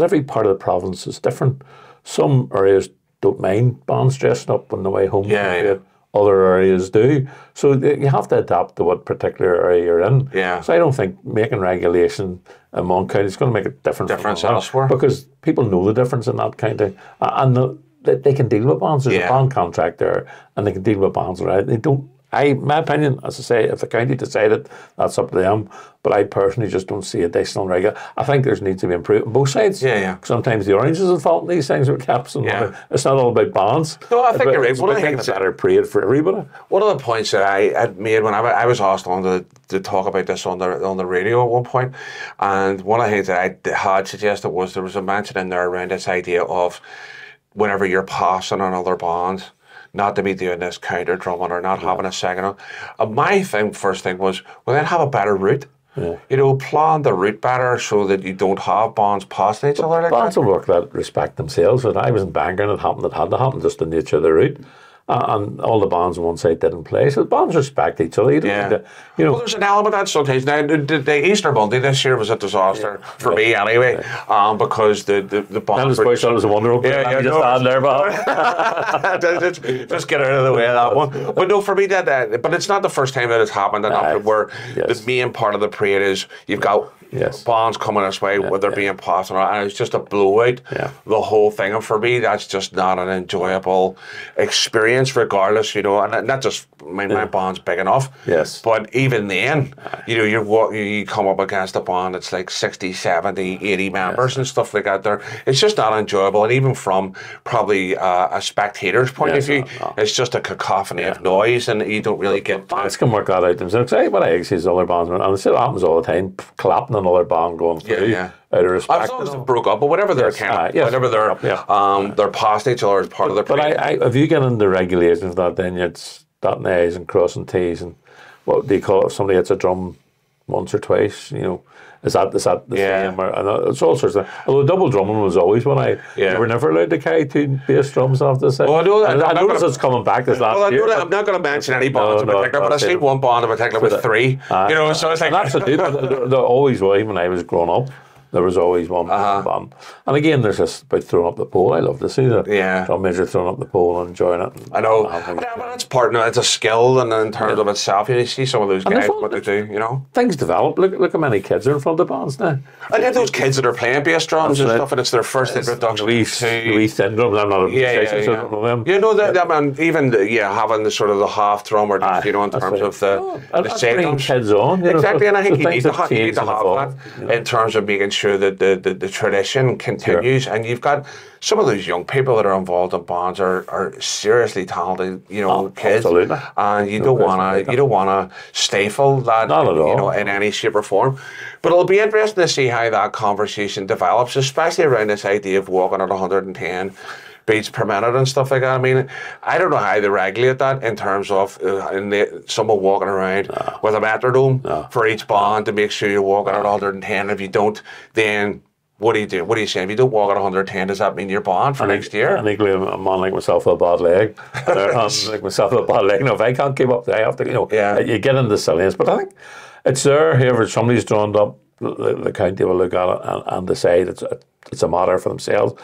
every part of the province is different. Some areas don't mind bonds dressing up on the way home. Other areas do. So you have to adapt to what particular area you're in. Yeah. So I don't think making regulation in one county is going to make a difference elsewhere, because people know the difference in that county, and they can deal with bonds. There's a bond contract there, and they can deal with bonds. Right? They don't. My opinion, as I say, if the county decided, that's up to them. But I personally just don't see additional regulation. I think there needs to be improvement on both sides. Sometimes the orange is at fault in these things with caps and it's not all about bonds. No, I think you're right. I think it's a better parade for everybody. One of the points that I had made when I was asked on to talk about this on the radio at one point, and one of the things that I had suggested was there was a mention in there around this idea of whenever you're passing on other bonds, not to be doing this counter drumming or not having a second on. My first thing was, well, then have a better route. Plan the route better so that you don't have bonds passing each other like bonds will work that respect themselves. When I was in Bangor and it had to happen, just the nature of the route. And all the bonds on one side didn't play. So the bonds respect each other. Well, there's an element of that sometimes. Now, the Easter Monday this year was a disaster for me anyway, because the bonds... That was a wonder. Just stand there, Bob. Just get out of the way of that one. But no, for me, but it's not the first time that it's happened, and where the main part of the parade is you've got bonds coming this way where they're being passed on, and it's just a blowout, the whole thing. And for me, that's just not an enjoyable experience, regardless, and not just my bond's big enough. But even then, you come up against a bond that's like 60, 70, 80 members and stuff like that there. It's just not enjoyable. And even from probably a spectator's point of view, it's just a cacophony of noise, and you don't really get... Bonds can work that out themselves. What I see is other bonds, and it happens all the time, clapping another bond going through. Out of respect. As long as they broke up, but whatever they're whatever they're past each other as part of the parade. But if you get into regulations that, then it's dotting I's and crossing T's, and what do you call it if somebody hits a drum once or twice, is that the same? And it's all sorts of... Although double drumming was always when they were never allowed to carry two bass drums off the side. Well, I noticed it's coming back this last year. I'm not going to mention any bonds in particular, but I've seen one bond in particular with three. So it's like... That's the deal. There always was, when I was growing up. There was always one band. And again, there's just about throwing up the pole. I love to see that. Drum major throwing up the pole and enjoying it. I know. But that's part of it. It's a skill, and in terms of itself, you see some of those guys, what they do, Things develop. Look how many kids are in front of bands now. And then those kids that are playing bass drums and stuff, and it's their first introduction to... Wee thin drums. I'm not a musician, so I don't know them. Even having the sort of the half drum, or in terms of the side drums. Kids on. Exactly, and I think you need to have that in terms of making sure that the tradition continues, and you've got some of those young people that are involved in bands are seriously talented, kids, and you don't want to stifle that, not at all. In any shape or form. But it'll be interesting to see how that conversation develops, especially around this idea of walking at 110 beats per minute and stuff like that. I mean, I don't know how they regulate that in terms of someone walking around with a metronome for each band to make sure you're walking at 110. If you don't, then what do you do? What are you saying? If you don't walk at 110, does that mean you're banned for next year? And equally, a man like myself with a bad leg. Like myself with a bad leg. If I can't keep up, I have to, you get into silliness. But I think it's there. However, somebody's drawn up the county will look at it and decide it's a matter for themselves.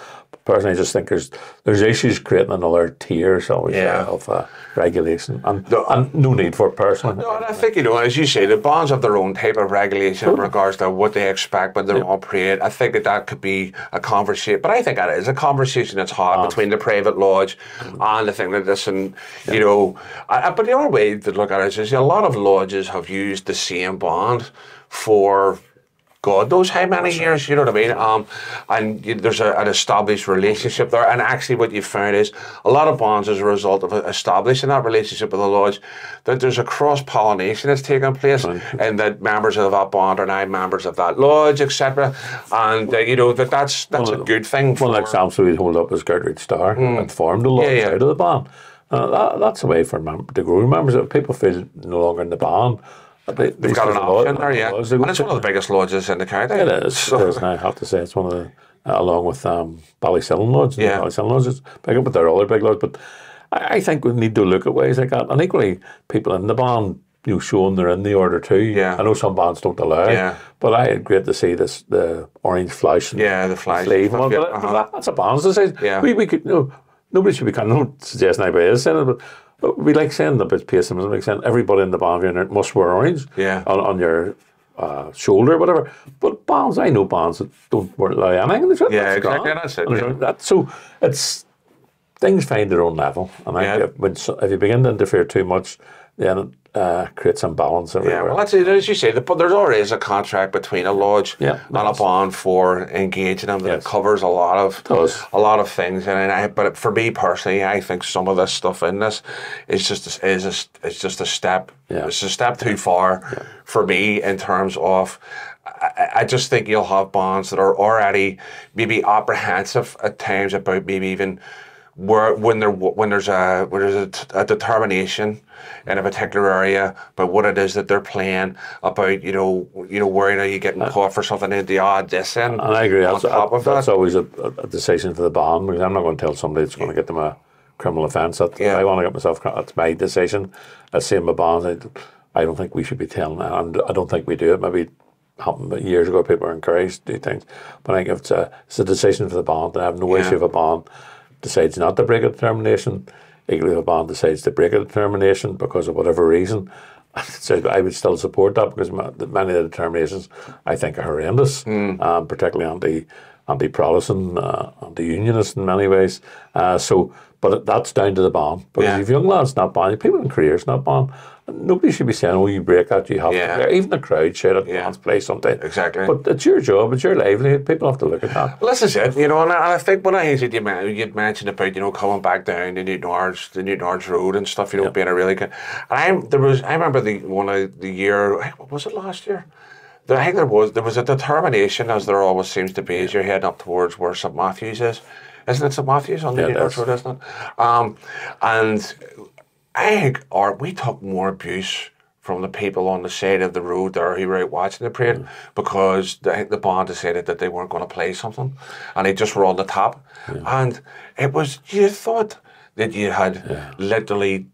Personally, I just think there's issues creating another tier of regulation, and no need for it personally. No, and I think, as you say, the bonds have their own type of regulation in regards to what they expect when they're on parade. I think that could be a conversation, but I think that is a conversation that's had between the private lodge and the thing like this, and but the other way to look at it is a lot of lodges have used the same bond for God knows how many years, you know what I mean? And there's an established relationship there. And actually what you found is a lot of bonds as a result of establishing that relationship with the lodge, that there's a cross-pollination that's taking place, and that members of that bond are now members of that lodge, etc. And, that's a good thing. One example we hold up is Gertrude Starr, and formed the lodge out of the bond. That's a way for to grow members. If people feel no longer in the bond, they've got an option there, yeah. And it's one of the biggest lodges in the county. It is. It is, and I have to say it's one of the, along with Ballysillan Lodge. Yeah. Ballysillan Lodge is big, but there are other big lodges. But I think we need to look at ways like that. And equally, people in the band, showing they're in the order too. Yeah. I know some bands don't allow, but I had great to see the orange flash. Yeah, the flash. But that's a band's decision. Yeah. We could, nobody should be kind of suggesting anybody is saying it, but we like saying that it's pacing, like saying everybody in the band unit must wear orange on your shoulder, whatever. But bands, I know bands that don't allow anything. Yeah, exactly. That's it. So it's things find their own level, and if you begin to interfere too much, then it creates imbalance everywhere. Yeah, well, that's it. As you say, there already is a contract between a lodge and a bond for engaging them that covers a lot of things. But for me personally, I think some of this stuff in this is just a step. Yeah. It's a step too far for me in terms of. I just think you'll have bonds that are already maybe apprehensive at times about maybe even. When there's a determination in a particular area about what it is that they're playing, about worrying are you getting caught for something in the odd this in. And I agree. That's always a decision for the band, because I'm not going to tell somebody it's going to get them a criminal offence. I want to get myself. That's my decision. Same with bands. I don't think we should be telling that, and I don't think we do it. Maybe happened years ago. People are encouraged to do things, but I think if it's a decision for the band, and I have no issue with a band decides not to break a determination, equally if a band decides to break a determination because of whatever reason, I would still support that, because many of the determinations I think are horrendous, particularly anti-Protestant, anti-unionist in many ways. But that's down to the band, because if young lads not band, people in careers not band, nobody should be saying, "Oh, you break that, you have to." Even the crowd should at band's play something. Exactly. But it's your job, it's your livelihood. People have to look at that. Well, this is it, and I think when I said you'd mentioned about coming back down the Newton Road and stuff, being a really good. And I remember one of the year, was it last year? I think there was a determination, as there always seems to be, as you're heading up towards where St Matthews is. Isn't it St Matthews on the Newton Road, isn't it? And I think we took more abuse from the people on the side of the road there who were out watching the parade, because the band decided that they weren't going to play something, and they just were on the top. And it was, you thought that you had literally,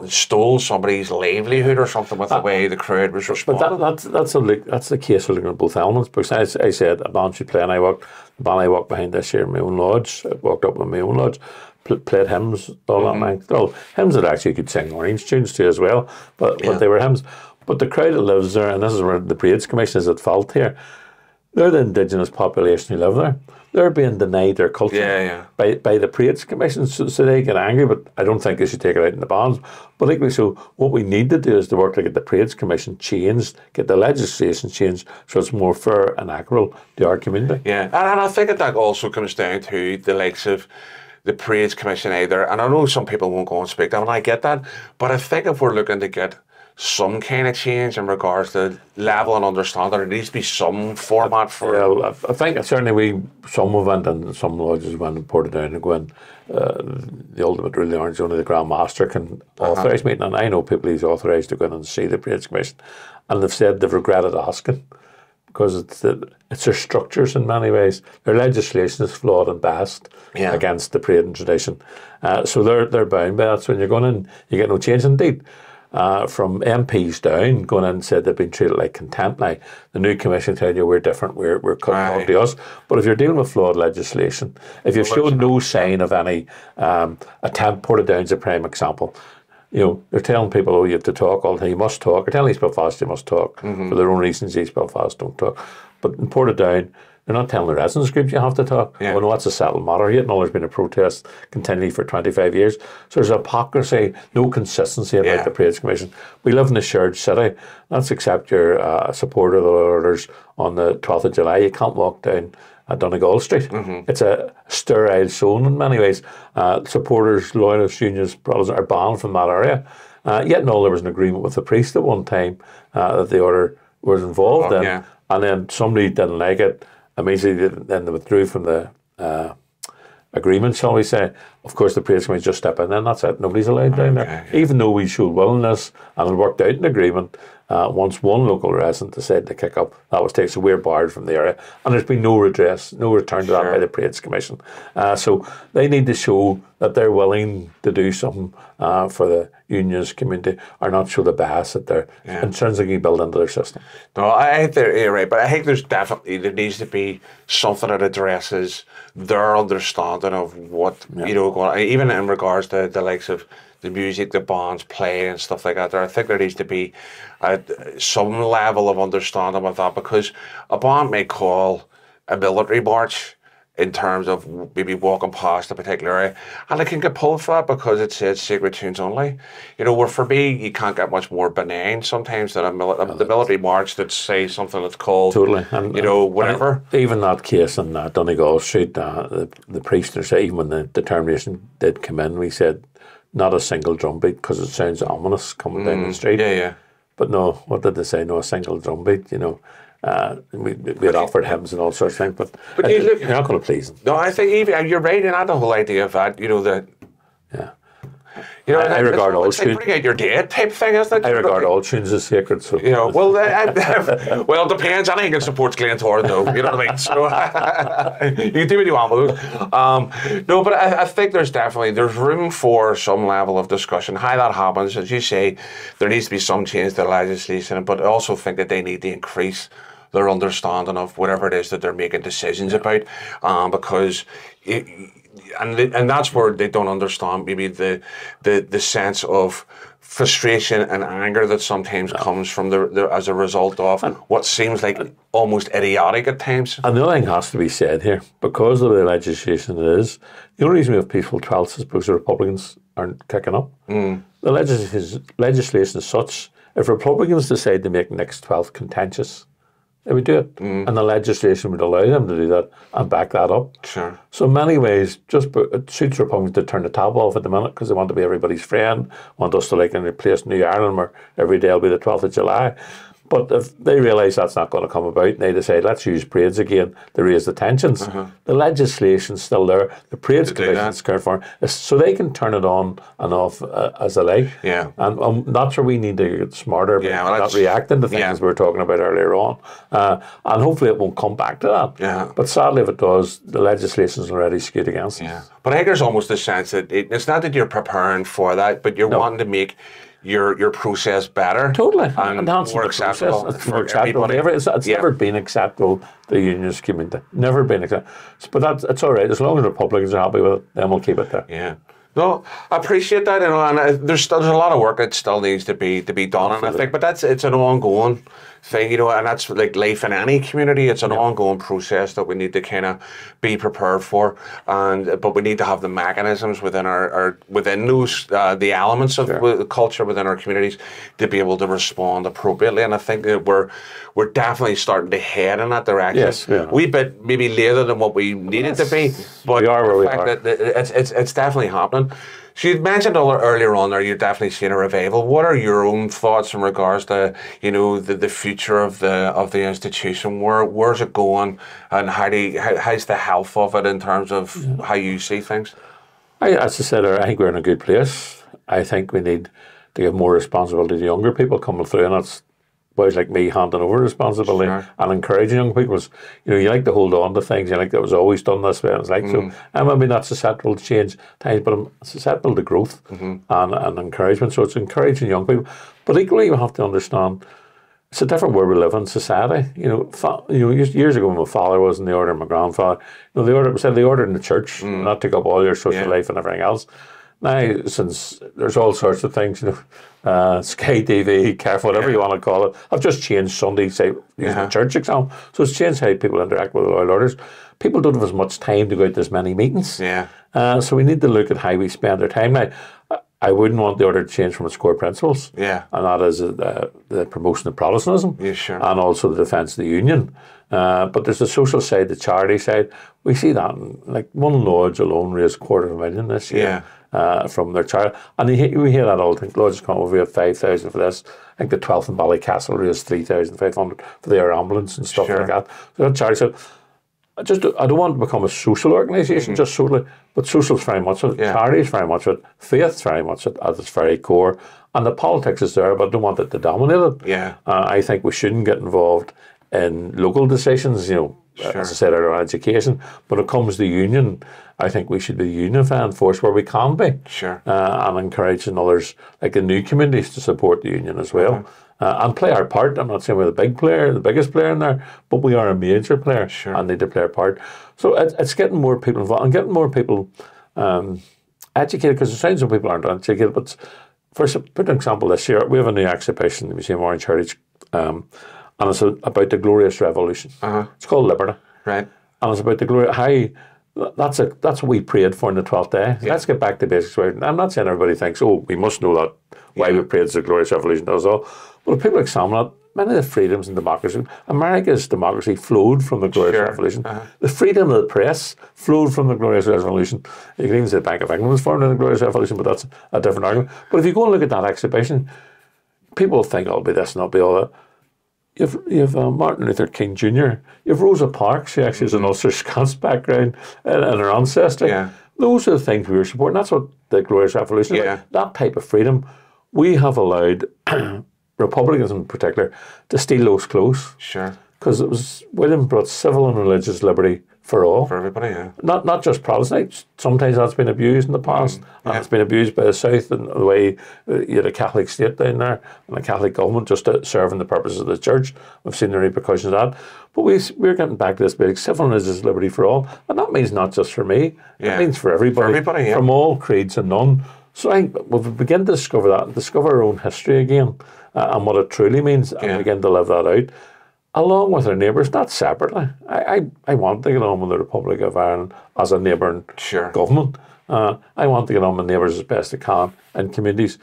stole somebody's livelihood or something with the way the crowd was responding. But that's the case for looking at both elements, because I said a band should play, and the band I walked behind this year in my own lodge, I walked up with my own lodge, played hymns, all that night. Well, hymns that actually could sing orange tunes to as well, but they were hymns. But the crowd that lives there, and this is where the Parades Commission is at fault here, they're the indigenous population who live there. They're being denied their culture by the Parades Commission, so they get angry, but I don't think they should take it out in the bands. But equally so, what we need to do is to work to get the Parades Commission changed, get the legislation changed, so it's more fair and equitable to our community. Yeah, and I think that also comes down to the likes of the Parades Commission either, and I know some people won't go and speak to them, and I get that, but I think if we're looking to get some kind of change in regards to level and understanding, there needs to be some format for it. Yeah, I think certainly some went, and some lodges went and poured it down and go in. The ultimate rule, the Orange, only the Grand Master can authorise meeting, and I know people he's authorised to go in and see the Parades Commission, and they've said they've regretted asking, because it's their structures in many ways. Their legislation is flawed and best against the parading tradition. So they're bound by that. So when you're going in, you get no change. Indeed, from MPs down, going in and said they've been treated like contempt. Now, the new commission telling you we're different, we're cutting to us. But if you're dealing with flawed legislation, if you've shown no sign of any attempt, Portadown's a prime example. You know, they're telling people, oh, you have to talk all the time, you must talk. They're telling East Belfast you must talk. For their own reasons, East Belfast don't talk. But in Portadown, they're not telling the residents groups you have to talk. Yeah. Oh, no, that's a settled matter. Yet, no, there's been a protest continually for 25 years. So there's hypocrisy, no consistency about the Parades Commission. We live in a shared city. Let's accept your support of the orders on the 12th of July. You can't walk down Donegal Street. It's a sterile zone in many ways. Supporters, loyalists, unions, brothers are banned from that area. Yet, no, there was an agreement with the priest at one time that the order was involved in. Yeah. And then somebody didn't like it. Immediately, then they withdrew from the agreement, shall we say. Of course, the Parades Commission just step in, and that's it. Nobody's allowed down there. Even though we showed willingness and it worked out an agreement, once one local resident decided to kick up, that was taken. So we're barred from the area. And there's been no redress, no return to that by the Parades Commission. So they need to show that they're willing to do something for the unions community, or not show the bias that they're intrinsically built into their system. No, I think you're right, but I think there needs to be something that addresses their understanding of what, you know, going on, even in regards to the likes of the music, the bands, play and stuff like that. I think there needs to be some level of understanding of that, because a band may call a military march in terms of maybe walking past a particular area, and it can get pulled for that because it says sacred tunes only. You know, where for me, you can't get much more benign sometimes than the military march that say something that's called, and, you know, whatever. Even that case in Donegal Street, the priest said, even when the determination did come in, we said, not a single drum beat, because it sounds ominous coming down the street. But no, what did they say? No, a single drum beat, you know. We had offered hymns and all sorts of things, but you're not going to please them. No, I think even you're right in that, the whole idea of that, you know, that. Yeah. You know, I regard all tunes. Like bring out your dead type thing, isn't it? I regard all tunes as sacred. So you know, well, well, it depends. Anything that supports Glentoran, though. You know what I mean? So you can do what you want with it. No, but I think there's room for some level of discussion. How that happens, as you say, there needs to be some change to the legislation, but I also think that they need to increase their understanding of whatever it is that they're making decisions about, because. And that's where they don't understand maybe the sense of frustration and anger that sometimes comes from as a result of what seems like almost idiotic at times. And the other thing has to be said here, because of the legislation it is, the only reason we have peaceful 12th is because the Republicans aren't kicking up. The legislation is such, if Republicans decide to make next 12th contentious, they would do it. And the legislation would allow them to do that and back that up. Sure. So in many ways, it suits Republicans to turn the tap off at the minute because they want to be everybody's friend, want us to like in a place in New Ireland where every day will be the 12th of July. But if they realise that's not going to come about and they decide, let's use parades again to raise the tensions, the legislation's still there, the Parades Commission's current form, so they can turn it on and off as they like. Yeah. And that's where we need to get smarter about not reacting to things we were talking about earlier on. And hopefully it won't come back to that. Yeah. But sadly, if it does, the legislation's already skewed against it. But I think there's almost a sense that it's not that you're preparing for that, but you're wanting to make your process better. Totally. And more acceptable. It's more acceptable. It's never been acceptable, the unionist community. Never been acceptable. But it's all right. As long as the Republicans are happy with it, then we'll keep it there. Yeah. No, I appreciate that, you know, and there's a lot of work that still needs to be done, and I think, but it's an ongoing thing, you know, and that's like life in any community. It's an ongoing process that we need to kind of be prepared for, but we need to have the mechanisms within within those the elements of culture within our communities to be able to respond appropriately, and I think that we're definitely starting to head in that direction. Yes, yeah. We bit maybe later than what we needed to be, but we are where we are. It's definitely happening. So you mentioned earlier on there, you're definitely seeing a revival. What are your own thoughts in regards to, you know, the future of the institution? Where's it going, and how's the health of it in terms of how you see things? As I said, I think we're in a good place. I think we need to give more responsibility to younger people coming through, and that's boys like me handing over responsibility and encouraging young people. You like to hold on to things. You like that it was always done this way. And it's like, so I'm maybe not susceptible to change times, but I'm susceptible to growth and encouragement. So it's encouraging young people. But equally, you have to understand, it's a different world we live in, society. Years ago when my father was in the order, my grandfather, the order was the order in the church, and that took up all your social life and everything else. Now, since there's all sorts of things, Sky TV, careful, whatever you want to call it, I've just changed Sunday, say, using a church example. So it's changed how people interact with the loyal orders. People don't have as much time to go out to as many meetings. So we need to look at how we spend our time. Now, I wouldn't want the order to change from its core principles. And that is the promotion of Protestantism. And also the defence of the Union. But there's the social side, the charity side. We see that, like one lodge alone raised $250,000 this year. From their charity. And we hear that all the time. Lodges come over, we have 5,000 for this. I think the 12th in Ballycastle raised 3,500 for their ambulance and stuff like that. So that charity. So I don't want to become a social organisation, just solely, but social is very much it. Charity is very much it. Faith is very much it at its very core. And the politics is there, but I don't want it to dominate it. I think we shouldn't get involved in local decisions, as I said earlier, on education. But when it comes to union, I think we should be a unifying force where we can be. And encouraging others, like the new communities, to support the union as well. And play our part. I'm not saying we're the biggest player in there, but we are a major player and need to play our part. So it's getting more people involved and getting more people educated, because it sounds like people aren't educated. But for an example, this year, we have a new exhibition in the Museum of Orange Heritage, and it's about the Glorious Revolution. It's called Liberty. And it's about the glory. That's what we prayed for on the 12th day. Let's get back to basics. I'm not saying everybody thinks, we must know that why we prayed the Glorious Revolution does all. But if people examine it, many of the freedoms and democracy, America's democracy flowed from the Glorious Revolution. The freedom of the press flowed from the Glorious Revolution. You can even say the Bank of England was formed in the Glorious Revolution, but that's a different argument. But if you go and look at that exhibition, people think it'll be this and it'll be all that. You have Martin Luther King Jr. You have Rosa Parks, who actually has an Ulster Scots background and her ancestry. Those are the things we were supporting. That's what the Glorious Revolution is. That type of freedom. We have allowed Republicans in particular to steal those clothes. Because it was William brought civil and religious liberty for all. For everybody, Not just Protestants. Sometimes that's been abused in the past. And it's been abused by the South in the way you had a Catholic state down there and a Catholic government just serving the purposes of the church. We've seen the repercussions of that. But we're getting back to this basic civil and religious liberty for all. And that means not just for me. It means for everybody. From all creeds and none. So we'll begin to discover that and discover our own history again and what it truly means and begin to live that out. Along with our neighbours, not separately. I want to get on with the Republic of Ireland as a neighbouring government. I want to get on with neighbours as best I can in communities.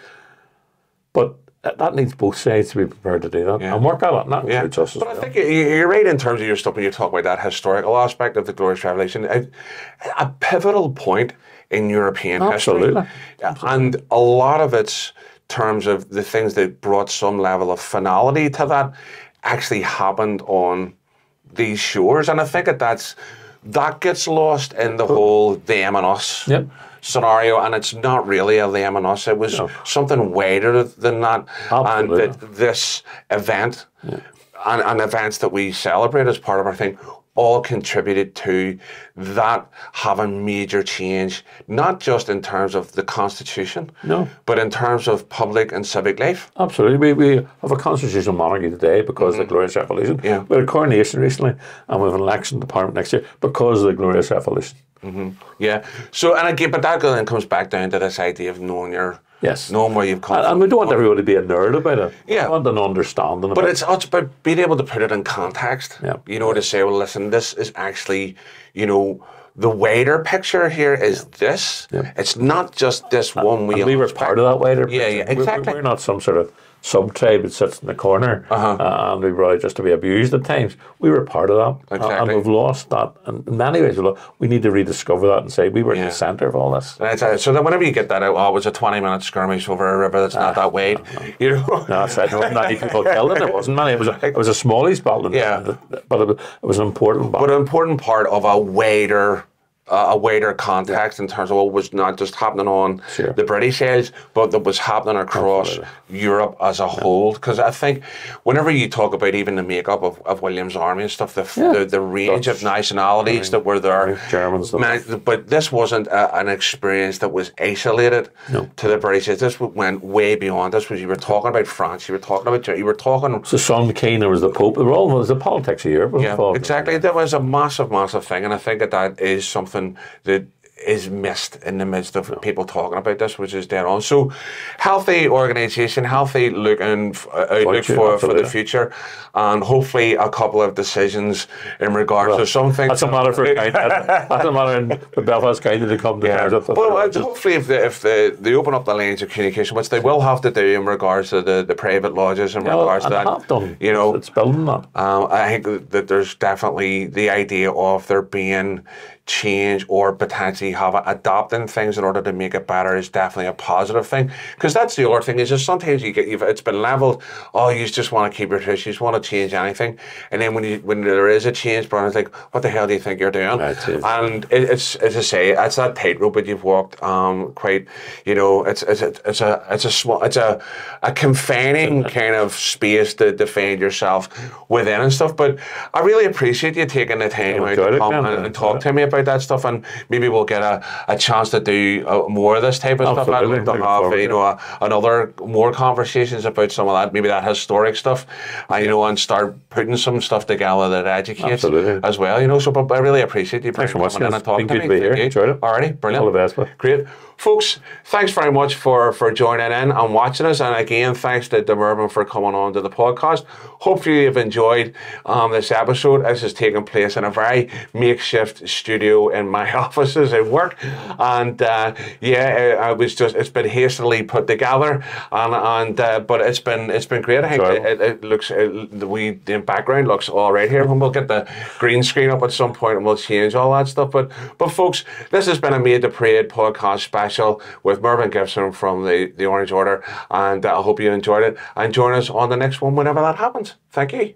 But that needs both sides to be prepared to do that and work on it. And that includes us as well. But I think you're right in terms of your stuff when you talk about that historical aspect of the Glorious Revolution. A pivotal point in European history. And a lot of its terms of the things that brought some level of finality to that actually happened on these shores, and I think that gets lost in the whole them and us scenario, and it's not really a them and us. It was something wider than that, and that this event and events that we celebrate as part of our thing all contributed to that having major change, not just in terms of the Constitution, but in terms of public and civic life. Absolutely. We have a constitutional monarchy today because of the Glorious Revolution. We had a coronation recently, and we have an election to Parliament next year because of the Glorious Revolution. So, and again, but that then comes back down to this idea of knowing where you've come from. And we don't want everybody to be a nerd about it. We want an understanding but it's about being able to put it in context. To say, well, listen, this is actually, the wider picture here is this. It's not just this one wheel. We were part of that wider picture. Exactly. We're not some sort of sub-tribe that sits in the corner and we were just to be abused at times. We were part of that. And we've lost that. And in many ways, we need to rediscover that and say we were in the centre of all this. So that whenever you get that out, it was a 20-minute skirmish over a river that's not that wide. No, that's right. Not many people killed it. There wasn't many. It was a smallish battle. But it was an important battle. But an important part of a wider a wider context in terms of what was not just happening on the British Isles, but that was happening across Europe as a whole. Because I think whenever you talk about even the makeup of William's army and stuff, the range of nationalities that were there, Germans, but this wasn't an experience that was isolated to the British Isles. This went way beyond. This was, you were talking about France, you were talking about Germany, you were talking. So Son McCain, there was the Pope. There was the politics of Europe. Exactly. That was a massive, massive thing, and I think that is something that is missed in the midst of people talking about this, which is dead on. So, healthy organisation, healthy outlook for the future, and hopefully a couple of decisions in regards to something. That's a matter for that's a matter in Belfast County to come to terms with. Well, hopefully if they open up the lines of communication, which they will have to do in regards to the private lodges, in regards to that, have done. You know, it's building that. I think that there's definitely the idea of there being change or potentially adopting things in order to make it better is definitely a positive thing, because that's the other thing is just sometimes it's been leveled, oh, you just want to keep your tradition, you just want to change anything, and then when there is a change, Brian, it's like, what the hell do you think you're doing? And it's, as I say, it's that tightrope that you've walked quite, you know, it's a confining kind of space to defend yourself within and stuff. But I really appreciate you taking the time out to come and talk to me about that stuff, and maybe we'll get a chance to do more of this type of stuff. I'd love to have, you know, another more conversations about some of that, maybe that historic stuff, you know, and start putting some stuff together that educates as well, you know. So, but I really appreciate you coming in and talking to me. Good to be here. Enjoyed it. Alrighty, brilliant. All the best. Great. Folks, thanks very much for joining in and watching us. And again, thanks to Mervyn for coming on to the podcast. Hopefully you've enjoyed this episode. This is taking place in a very makeshift studio in my offices at work. And it's been hastily put together. But it's been great. I think it looks, the background looks all right here. We'll get the green screen up at some point and we'll change all that stuff. But folks, this has been a Made to Parade podcast special with Mervyn Gibson from the Orange Order, and I hope you enjoyed it, and join us on the next one whenever that happens. Thank you.